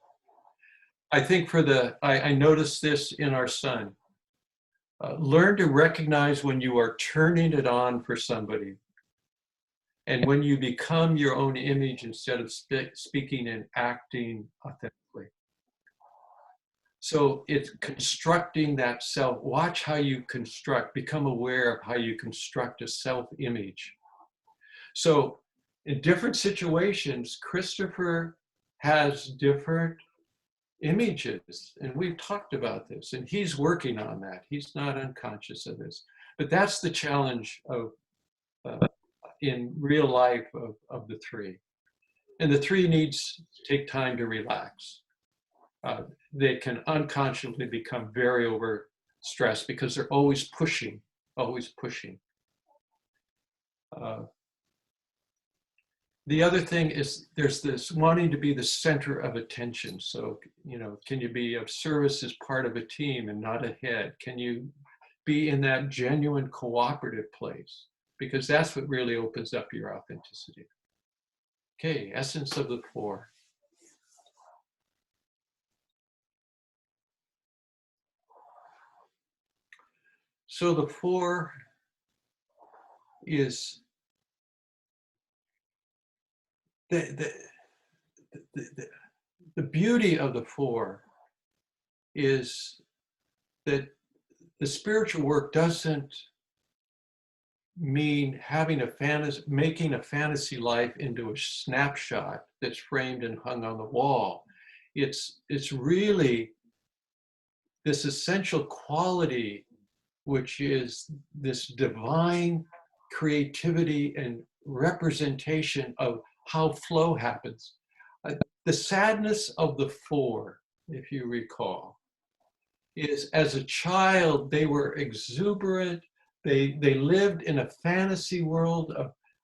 S2: I think I noticed this in our son. Learn to recognize when you are turning it on for somebody and when you become your own image instead of speaking and acting authentically. So it's constructing that self. Watch how you construct, become aware of how you construct a self-image. So in different situations, Christopher has different images, and we've talked about this, and he's working on that. He's not unconscious of this. But that's the challenge of in real life of the three. And the three needs to take time to relax. They can unconsciously become very overstressed because they're always pushing, always pushing. The other thing is there's this wanting to be the center of attention. So, you know, can you be of service as part of a team and not a head? Can you be in that genuine cooperative place? Because that's what really opens up your authenticity. Okay, essence of the 4. So the 4 is the beauty of the 4 is that the spiritual work doesn't mean having a fantasy, making a fantasy life into a snapshot that's framed and hung on the wall. It's really this essential quality, which is this divine creativity and representation of how flow happens. The sadness of the four, if you recall, is as a child, they were exuberant. They lived in a fantasy world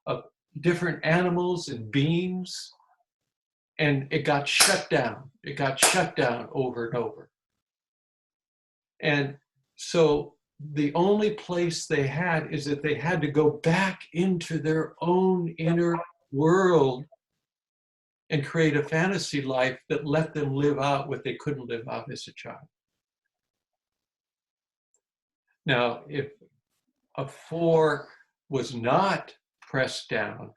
S2: of different animals and beings, and it got shut down. It got shut down over and over. And so the only place they had is that they had to go back into their own inner world and create a fantasy life that let them live out what they couldn't live out as a child. Now, if a four was not pressed down,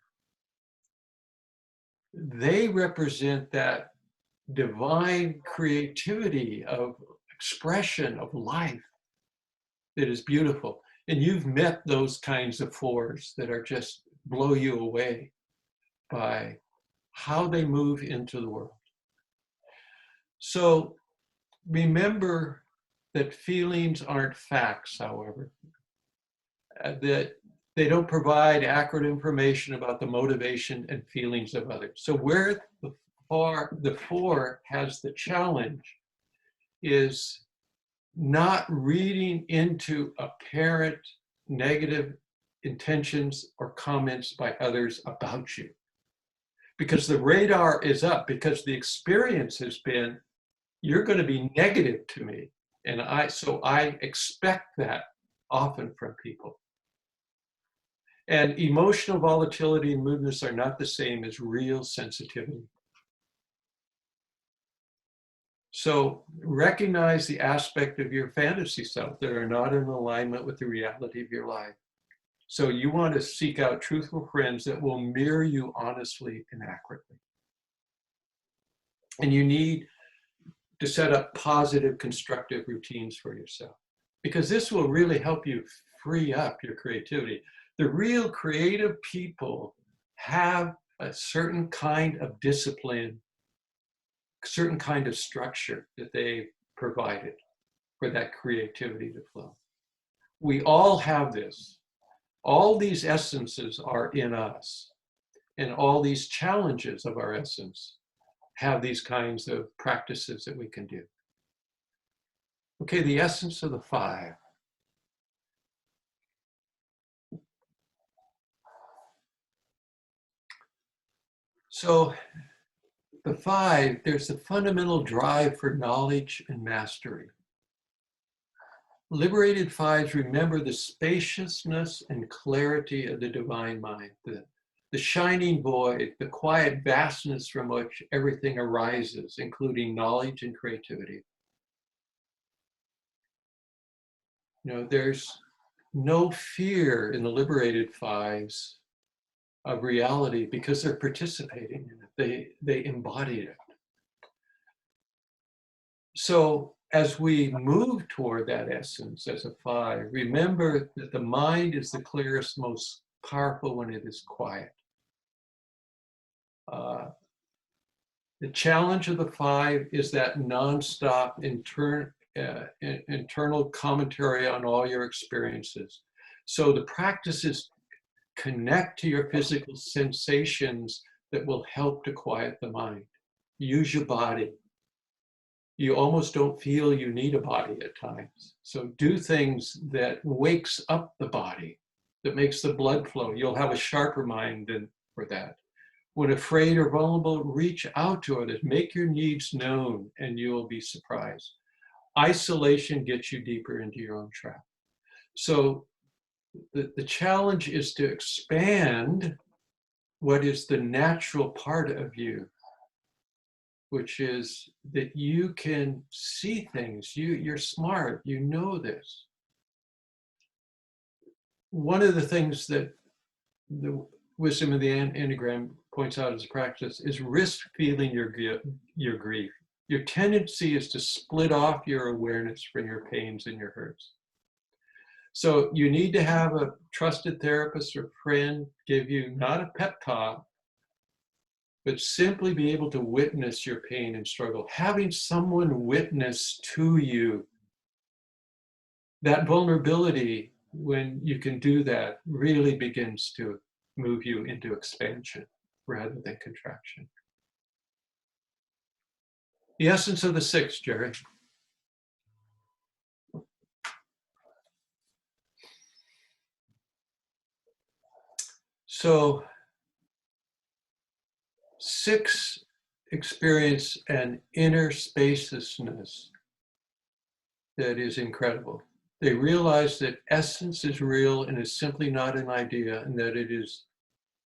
S2: they represent that divine creativity of expression of life that is beautiful. And you've met those kinds of fours that are just blow you away by how they move into the world. So remember that feelings aren't facts, however, that they don't provide accurate information about the motivation and feelings of others. So where the four has the challenge is not reading into apparent negative intentions or comments by others about you. Because the radar is up, because the experience has been, you're going to be negative to me. And so I expect that often from people. And emotional volatility and moodiness are not the same as real sensitivity. So recognize the aspect of your fantasy self that are not in alignment with the reality of your life. So you want to seek out truthful friends that will mirror you honestly and accurately. And you need to set up positive, constructive routines for yourself, because this will really help you free up your creativity. The real creative people have a certain kind of discipline, certain kind of structure that they've provided for that creativity to flow. We all have this. All these essences are in us, and all these challenges of our essence have these kinds of practices that we can do. Okay, the essence of the five. So the five, there's a fundamental drive for knowledge and mastery. Liberated fives remember the spaciousness and clarity of the divine mind, the shining void, the quiet vastness from which everything arises, including knowledge and creativity. You know, there's no fear in the liberated fives of reality because they're participating in it. They embody it. So as we move toward that essence as a five, remember that the mind is the clearest, most powerful when it is quiet. The challenge of the five is that nonstop internal commentary on all your experiences. So the practice is connect to your physical sensations that will help to quiet the mind. Use your body. You almost don't feel you need a body at times. So do things that wakes up the body, that makes the blood flow. You'll have a sharper mind than for that. When afraid or vulnerable, reach out to others. Make your needs known and you will be surprised. Isolation gets you deeper into your own trap. So the challenge is to expand what is the natural part of you, which is that you can see things. You're smart, you know this. One of the things that the wisdom of the Enneagram points out as a practice is risk feeling your grief. Your tendency is to split off your awareness from your pains and your hurts. So you need to have a trusted therapist or friend give you not a pep talk, but simply be able to witness your pain and struggle. Having someone witness to you, that vulnerability, when you can do that, really begins to move you into expansion rather than contraction. The essence of the 6, Jerry. So 6 experience an inner spaciousness that is incredible. They realize that essence is real and is simply not an idea, and that it is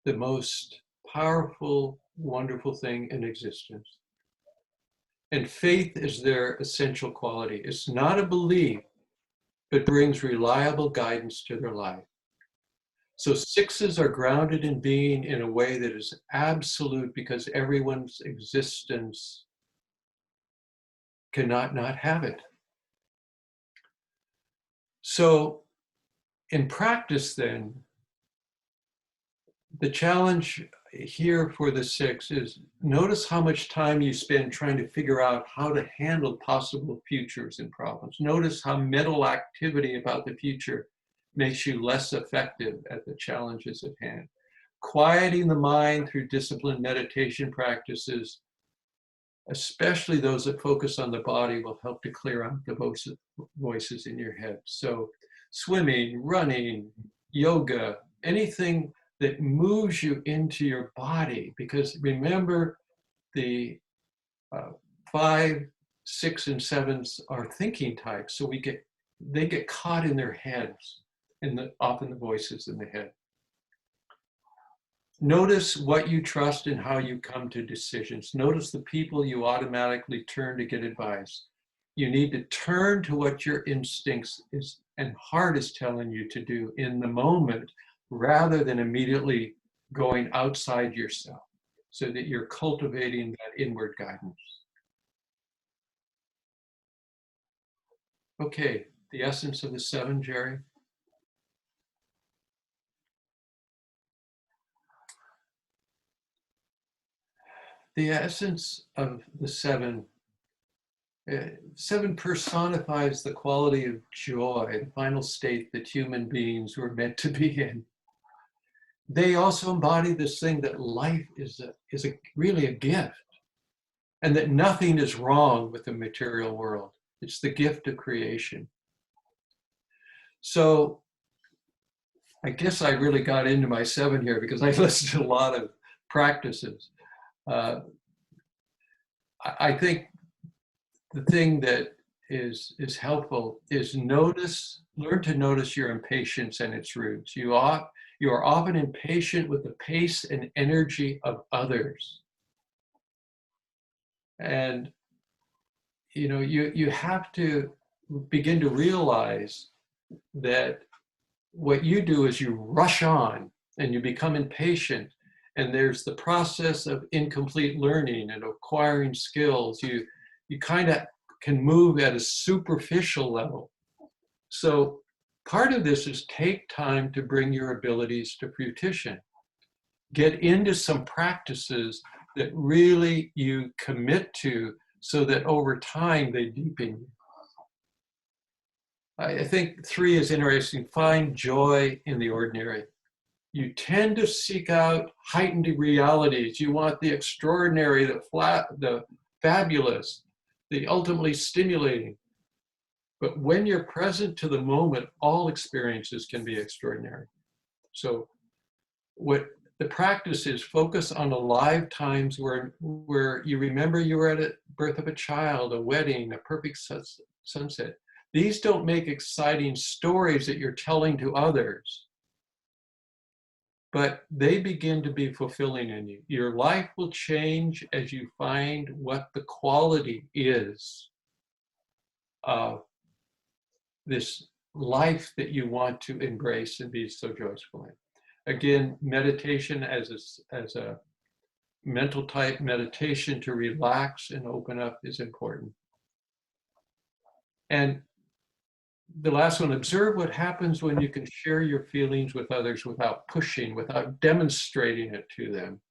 S2: the most powerful, wonderful thing in existence. And faith is their essential quality. It's not a belief, but brings reliable guidance to their life. So 6s are grounded in being in a way that is absolute, because everyone's existence cannot not have it. So in practice then, the challenge here for the 6 is notice how much time you spend trying to figure out how to handle possible futures and problems. Notice how mental activity about the future makes you less effective at the challenges at hand. Quieting the mind through disciplined meditation practices, especially those that focus on the body, will help to clear out the voices in your head. So swimming, running, yoga, anything that moves you into your body, because remember the 5, 6, and 7s are thinking types, so they get caught in their heads, and often the voices in the head. Notice what you trust and how you come to decisions. Notice the people you automatically turn to get advice. You need to turn to what your instincts and heart is telling you to do in the moment, rather than immediately going outside yourself, so that you're cultivating that inward guidance. Okay, the essence of the 7, Jerry. The essence of the 7 personifies the quality of joy, the final state that human beings were meant to be in. They also embody this thing that life is really a gift, and that nothing is wrong with the material world. It's the gift of creation. So I guess I really got into my 7 here because I listened to a lot of practices. I think the thing that is helpful is learn to notice your impatience and its roots. You are often impatient with the pace and energy of others. And you have to begin to realize that what you do is you rush on and you become impatient, and there's the process of incomplete learning and acquiring skills. You kind of can move at a superficial level. So part of this is take time to bring your abilities to fruition. Get into some practices that really you commit to, so that over time they deepen you. I think 3 is interesting. Find joy in the ordinary. You tend to seek out heightened realities. You want the extraordinary, the fabulous, the ultimately stimulating. But when you're present to the moment, all experiences can be extraordinary. So what the practice is, focus on alive times where you remember you were at a birth of a child, a wedding, a perfect sunset. These don't make exciting stories that you're telling to others, but they begin to be fulfilling in you. Your life will change as you find what the quality is of this life that you want to embrace and be so joyful in. Again, meditation as a mental type meditation to relax and open up is important. And the last one, observe what happens when you can share your feelings with others without pushing, without demonstrating it to them.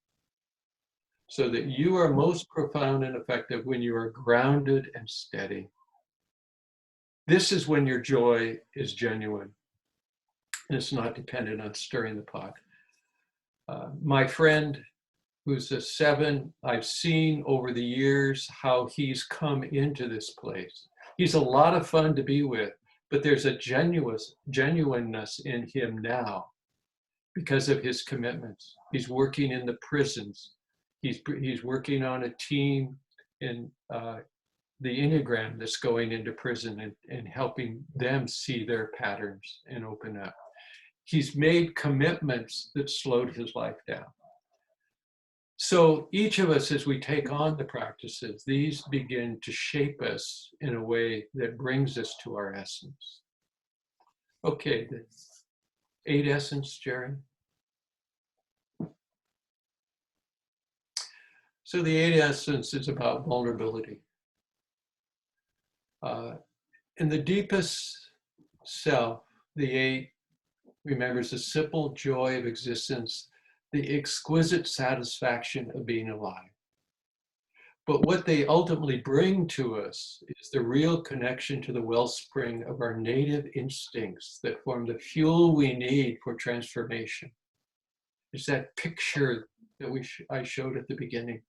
S2: So that you are most profound and effective when you are grounded and steady. This is when your joy is genuine. And it's not dependent on stirring the pot. My friend, who's a 7, I've seen over the years how he's come into this place. He's a lot of fun to be with, but there's a genuineness in him now because of his commitments. He's working in the prisons. He's working on a team in the Enneagram that's going into prison and helping them see their patterns and open up. He's made commitments that slowed his life down. So each of us, as we take on the practices, these begin to shape us in a way that brings us to our essence. Okay, the 8 essence, Jerry. So the 8 essence is about vulnerability. In the deepest self, the 8 remembers the simple joy of existence, the exquisite satisfaction of being alive. But what they ultimately bring to us is the real connection to the wellspring of our native instincts that form the fuel we need for transformation. It's that picture that I showed at the beginning.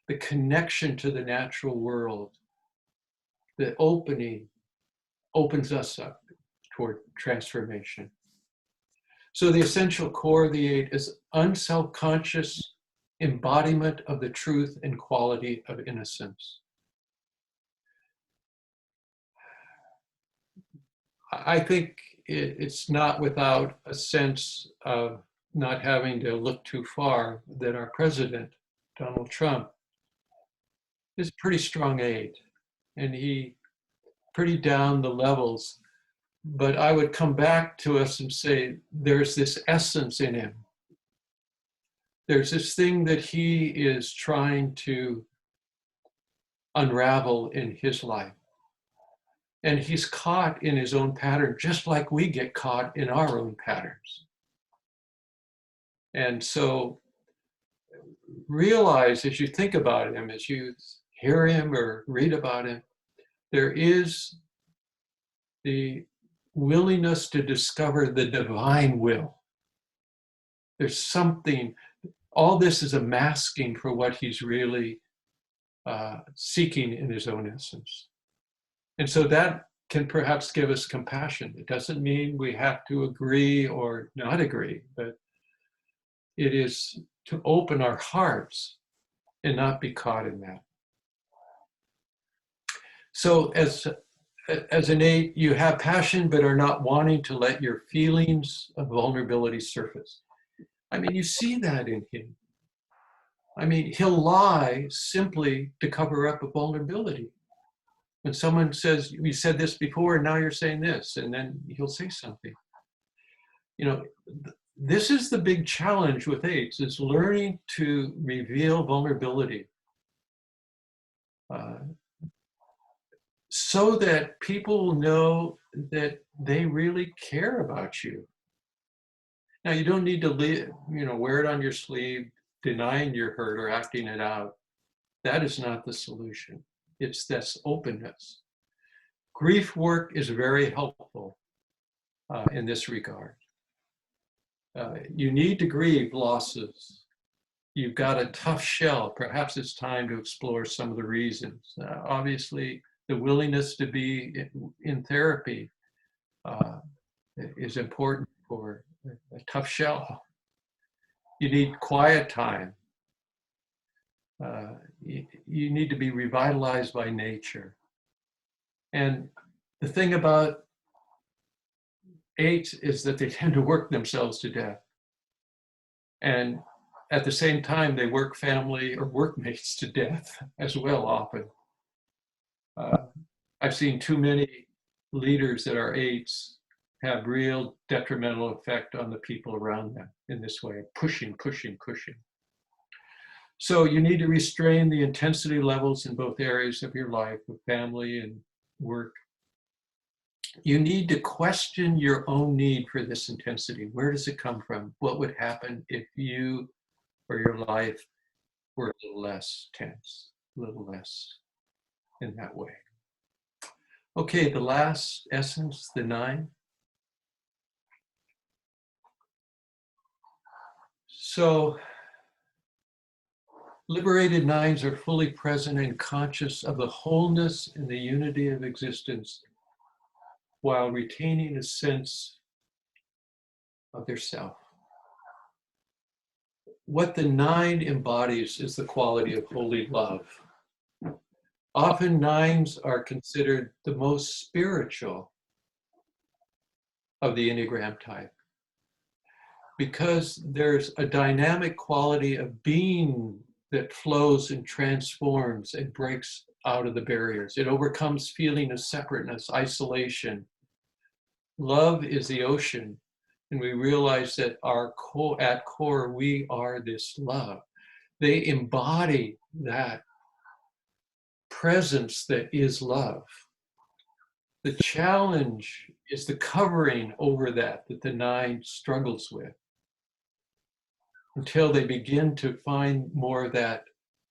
S2: The connection to the natural world, the opening opens us up toward transformation. So the essential core of the 8 is unselfconscious embodiment of the truth and quality of innocence. I think it's not without a sense of not having to look too far that our president, Donald Trump, is a pretty strong 8, and he pretty down the levels. But I would come back to us and say, there's this essence in him. There's this thing that he is trying to unravel in his life. And he's caught in his own pattern, just like we get caught in our own patterns. And so realize as you think about him, as you hear him or read about him, there is the willingness to discover the divine will. There's something, all this is a masking for what he's really seeking in his own essence. And so that can perhaps give us compassion. It doesn't mean we have to agree or not agree, but it is to open our hearts and not be caught in that. So as an 8, you have passion, but are not wanting to let your feelings of vulnerability surface. I mean, you see that in him. I mean, he'll lie simply to cover up a vulnerability. When someone says, we said this before, and now you're saying this, and then he'll say something. You know, this is the big challenge with 8s, is learning to reveal vulnerability. So that people will know that they really care about you. Now, you don't need to wear it on your sleeve, denying you're hurt or acting it out. That is not the solution. It's this openness. Grief work is very helpful in this regard. You need to grieve losses. You've got a tough shell. Perhaps it's time to explore some of the reasons. Obviously, the willingness to be in therapy is important for a tough shell. You need quiet time. You need to be revitalized by nature. And the thing about 8s is that they tend to work themselves to death. And at the same time, they work family or workmates to death as well often. I've seen too many leaders that are 8s have real detrimental effect on the people around them in this way, pushing. So you need to restrain the intensity levels in both areas of your life, with family and work. You need to question your own need for this intensity. Where does it come from? What would happen if you or your life were a little less tense, a little less in that way? Okay, the last essence, the 9. So Liberated nines are fully present and conscious of the wholeness and the unity of existence while retaining a sense of their self. What the nine embodies is the quality of holy love. Often nines are considered the most spiritual of the Enneagram type because there's a dynamic quality of being that flows and transforms and breaks out of the barriers. It overcomes feeling of separateness, isolation. Love is the ocean, and we realize that at core, we are this love. They embody that presence that is love. The challenge is the covering over that the nine struggles with until they begin to find more of that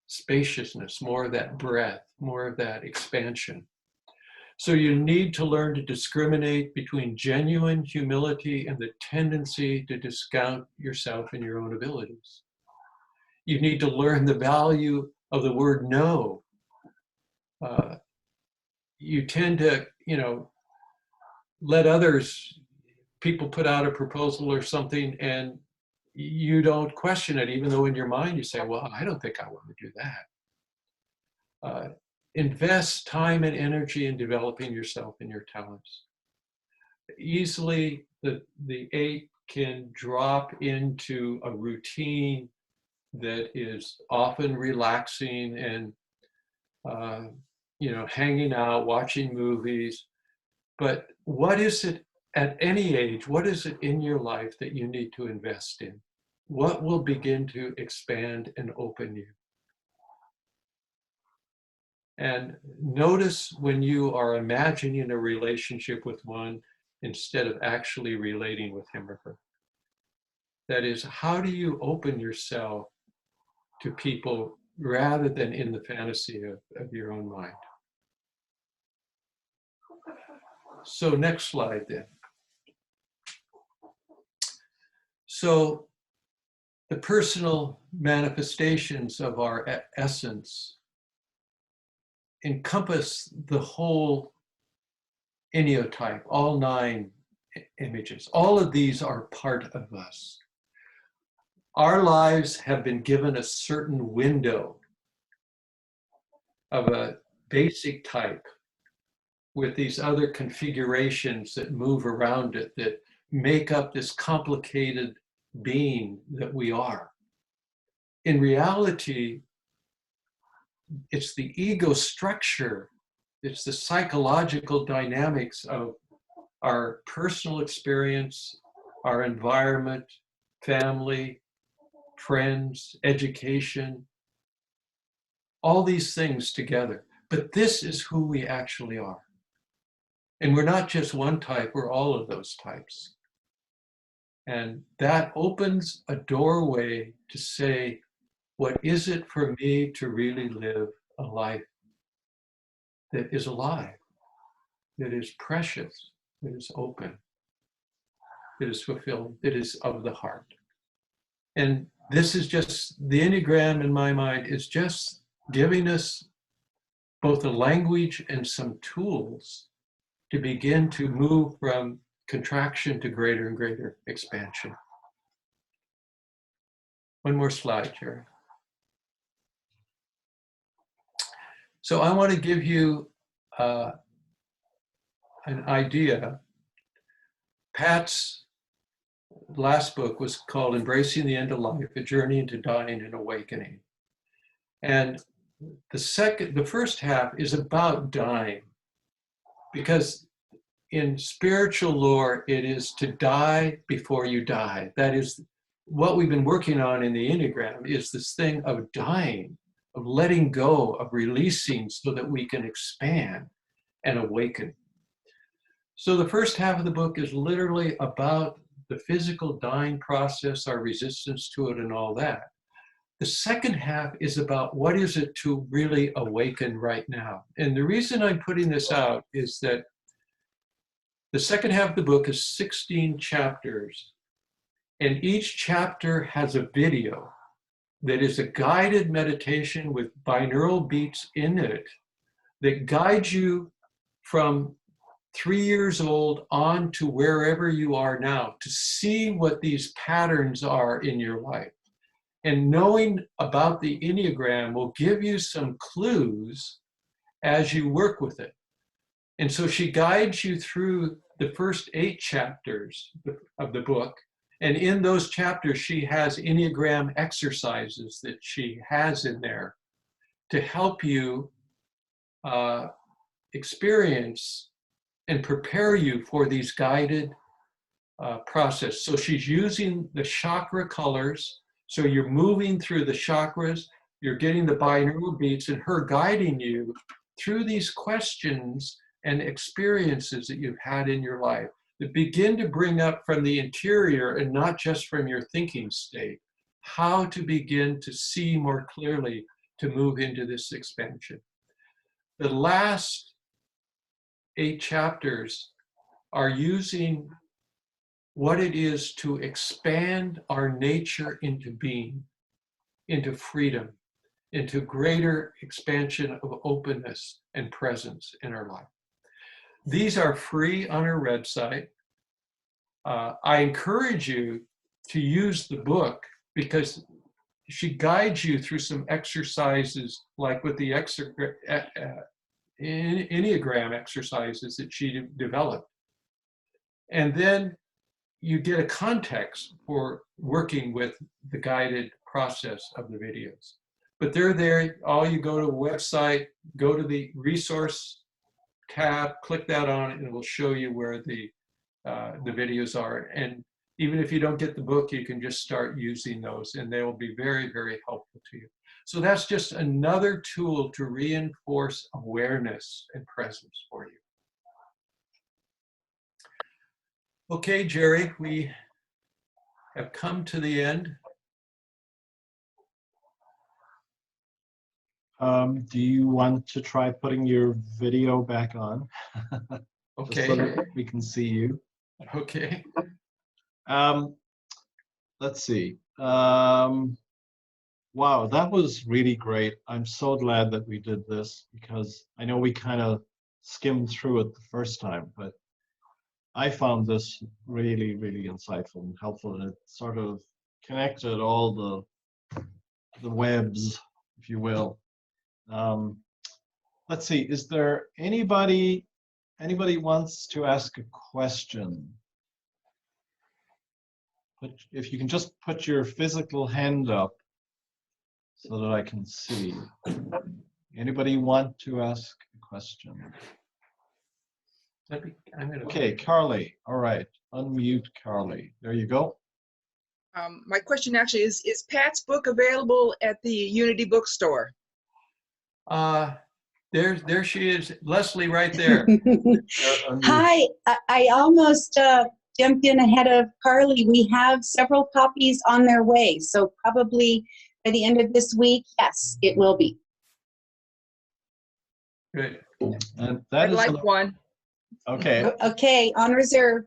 S2: spaciousness, more of that breadth, more of that expansion. So you need to learn to discriminate between genuine humility and the tendency to discount yourself and your own abilities. You need to learn the value of the word no. You tend to, let people put out a proposal or something and you don't question it, even though in your mind you say, well, I don't think I want to do that. Invest time and energy in developing yourself and your talents. Easily, the 8 can drop into a routine that is often relaxing and, hanging out, watching movies. But what is it at any age, what is it in your life that you need to invest in? What will begin to expand and open you? And notice when you are imagining a relationship with one instead of actually relating with him or her. That is, how do you open yourself to people rather than in the fantasy of your own mind? So next slide then. So the personal manifestations of our essence encompass the whole enneatype, all 9 images. All of these are part of us. Our lives have been given a certain window of a basic type with these other configurations that move around it that make up this complicated being that we are. In reality, it's the ego structure, it's the psychological dynamics of our personal experience, our environment, family, friends, education, all these things together. But this is who we actually are. And we're not just one type, we're all of those types. And that opens a doorway to say, what is it for me to really live a life that is alive, that is precious, that is open, that is fulfilling, that is of the heart? And this is just, the Enneagram in my mind is just giving us both a language and some tools to begin to move from contraction to greater and greater expansion. One more slide, Jerry. So I want to give you an idea. Pat's last book was called Embracing the End of Life, A Journey into Dying and Awakening. And the first half is about dying, because in spiritual lore, it is to die before you die. That is what we've been working on in the Enneagram, is this thing of dying, of letting go, of releasing so that we can expand and awaken. So the first half of the book is literally about the physical dying process, our resistance to it and all that. The second half is about what is it to really awaken right now. And the reason I'm putting this out is that the second half of the book is 16 chapters, and each chapter has a video that is a guided meditation with binaural beats in it that guides you from 3 years old on to wherever you are now, to see what these patterns are in your life. And knowing about the Enneagram will give you some clues as you work with it. And so she guides you through the first 8 chapters of the book. And in those chapters, she has Enneagram exercises that she has in there to help you experience and prepare you for these guided process. So she's using the chakra colors. So you're moving through the chakras, you're getting the binaural beats, and her guiding you through these questions and experiences that you've had in your life that begin to bring up from the interior and not just from your thinking state, how to begin to see more clearly to move into this expansion. The last 8 chapters are using what it is to expand our nature into being, into freedom, into greater expansion of openness and presence in our life. These are free on our website. I encourage you to use the book because she guides you through some exercises like with the Enneagram exercises that she developed. And then you get a context for working with the guided process of the videos. But they're there. All you go to a website, go to the resource tab, click that on, and it will show you where the videos are. And even if you don't get the book, you can just start using those, and they will be very, very helpful to you. So that's just another tool to reinforce awareness and presence for you. Okay, Jerry, we have come to the end.
S1: Do you want to try putting your video back on?
S2: Okay.
S1: Just so that we can see you.
S2: Okay.
S1: Let's see. Wow, that was really great. I'm so glad that we did this because I know we kind of skimmed through it the first time, but I found this really, really insightful and helpful, and it sort of connected all the webs, if you will. Let's see, is there anybody wants to ask a question? But if you can just put your physical hand up so that I can see. Anybody want to ask a question? Okay, Carly. All right, unmute Carly. There you go.
S3: My question actually is Pat's book available at the Unity bookstore?
S2: There she is, Leslie, right there.
S4: Hi, I almost jumped in ahead of Carly. We have several copies on their way, so probably by the end of this week, yes, it will be.
S2: Good.
S1: And that
S3: I'd like one.
S1: Okay.
S4: Okay, on reserve.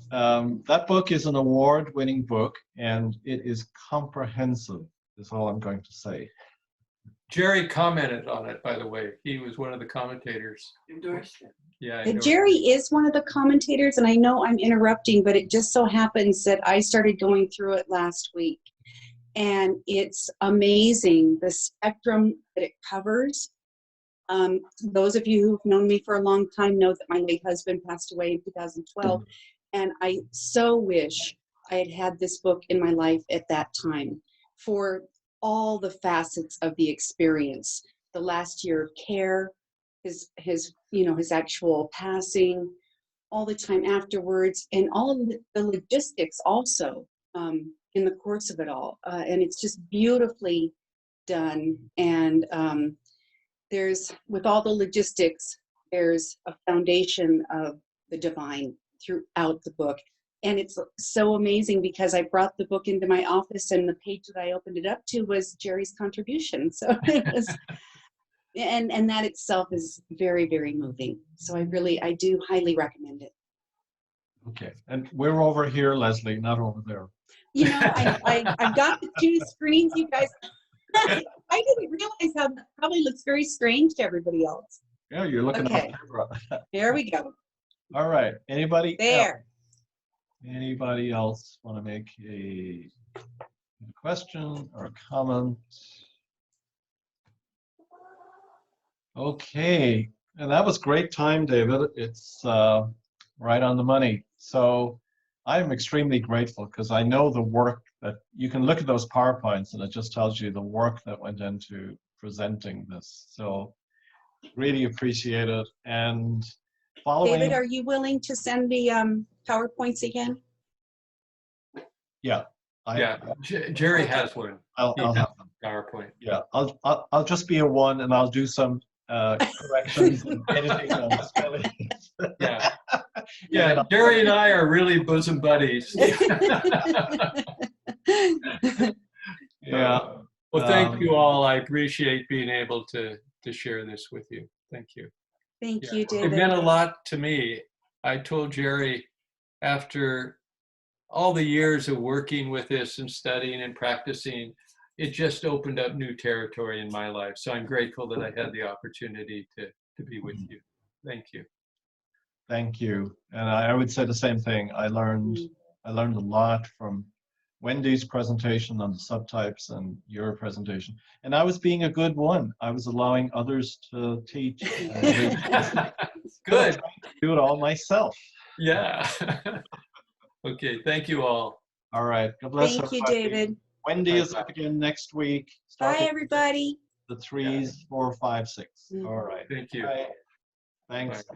S1: That book is an award-winning book, and it is comprehensive, is all I'm going to say.
S2: Jerry commented on it, by the way. He was one of the commentators.
S3: Endorsed it.
S2: Yeah.
S4: Jerry is one of the commentators, and I know I'm interrupting, but it just so happens that I started going through it last week. And it's amazing, the spectrum that it covers. Those of you who've known me for a long time know that my late husband passed away in 2012. And I so wish I had had this book in my life at that time for all the facets of the experience. The last year of care, his actual passing, all the time afterwards, and all of the logistics also in the course of it all. And it's just beautifully done. And there's, with all the logistics, there's a foundation of the divine throughout the book. And it's so amazing because I brought the book into my office and the page that I opened it up to was Jerry's contribution. So it was, and that itself is very, very moving. So I do highly recommend it.
S1: Okay, and we're over here, Leslie, not over there.
S4: You know, I've got the 2 screens, you guys. I didn't realize how that probably looks very strange to everybody else.
S1: Yeah, you're looking
S4: Okay.
S1: at camera.
S4: There we go.
S1: All right. Anybody
S4: There.
S1: Anybody else want to make a question or a comment? Okay, and that was great time, David. It's right on the money. So I'm extremely grateful because I know the work that you can look at those PowerPoints and it just tells you the work that went into presenting this. So really appreciate it. And following.
S4: David, are you willing to send me PowerPoints again?
S1: Yeah.
S2: Jerry has one.
S1: I'll have them.
S2: PowerPoint.
S1: Yeah, I'll just be a 1 and I'll do some corrections and editing on the spellings.
S2: Yeah. Yeah, Jerry and I are really bosom buddies.
S1: Yeah.
S2: Well, thank you all. I appreciate being able to share this with you. Thank you.
S4: Thank
S2: Yeah.
S4: you,
S2: It
S4: David.
S2: meant a lot to me. I told Jerry after all the years of working with this and studying and practicing, it just opened up new territory in my life. So I'm grateful that I had the opportunity to be with you. Thank you.
S1: Thank you. And I would say the same thing. I learned a lot from Wendy's presentation on the subtypes and your presentation. And I was being a good one. I was allowing others to teach.
S2: Good.
S1: Do it all myself.
S2: Yeah. Okay. Thank you all.
S1: All right. God bless
S4: Thank you,
S1: everybody.
S4: David.
S1: Wendy is up again next week.
S4: Bye,
S1: starting
S4: everybody.
S1: the 3s, 4, 5, 6.
S2: Mm-hmm.
S1: All right.
S2: Thank you.
S1: Bye. Thanks.
S2: Bye.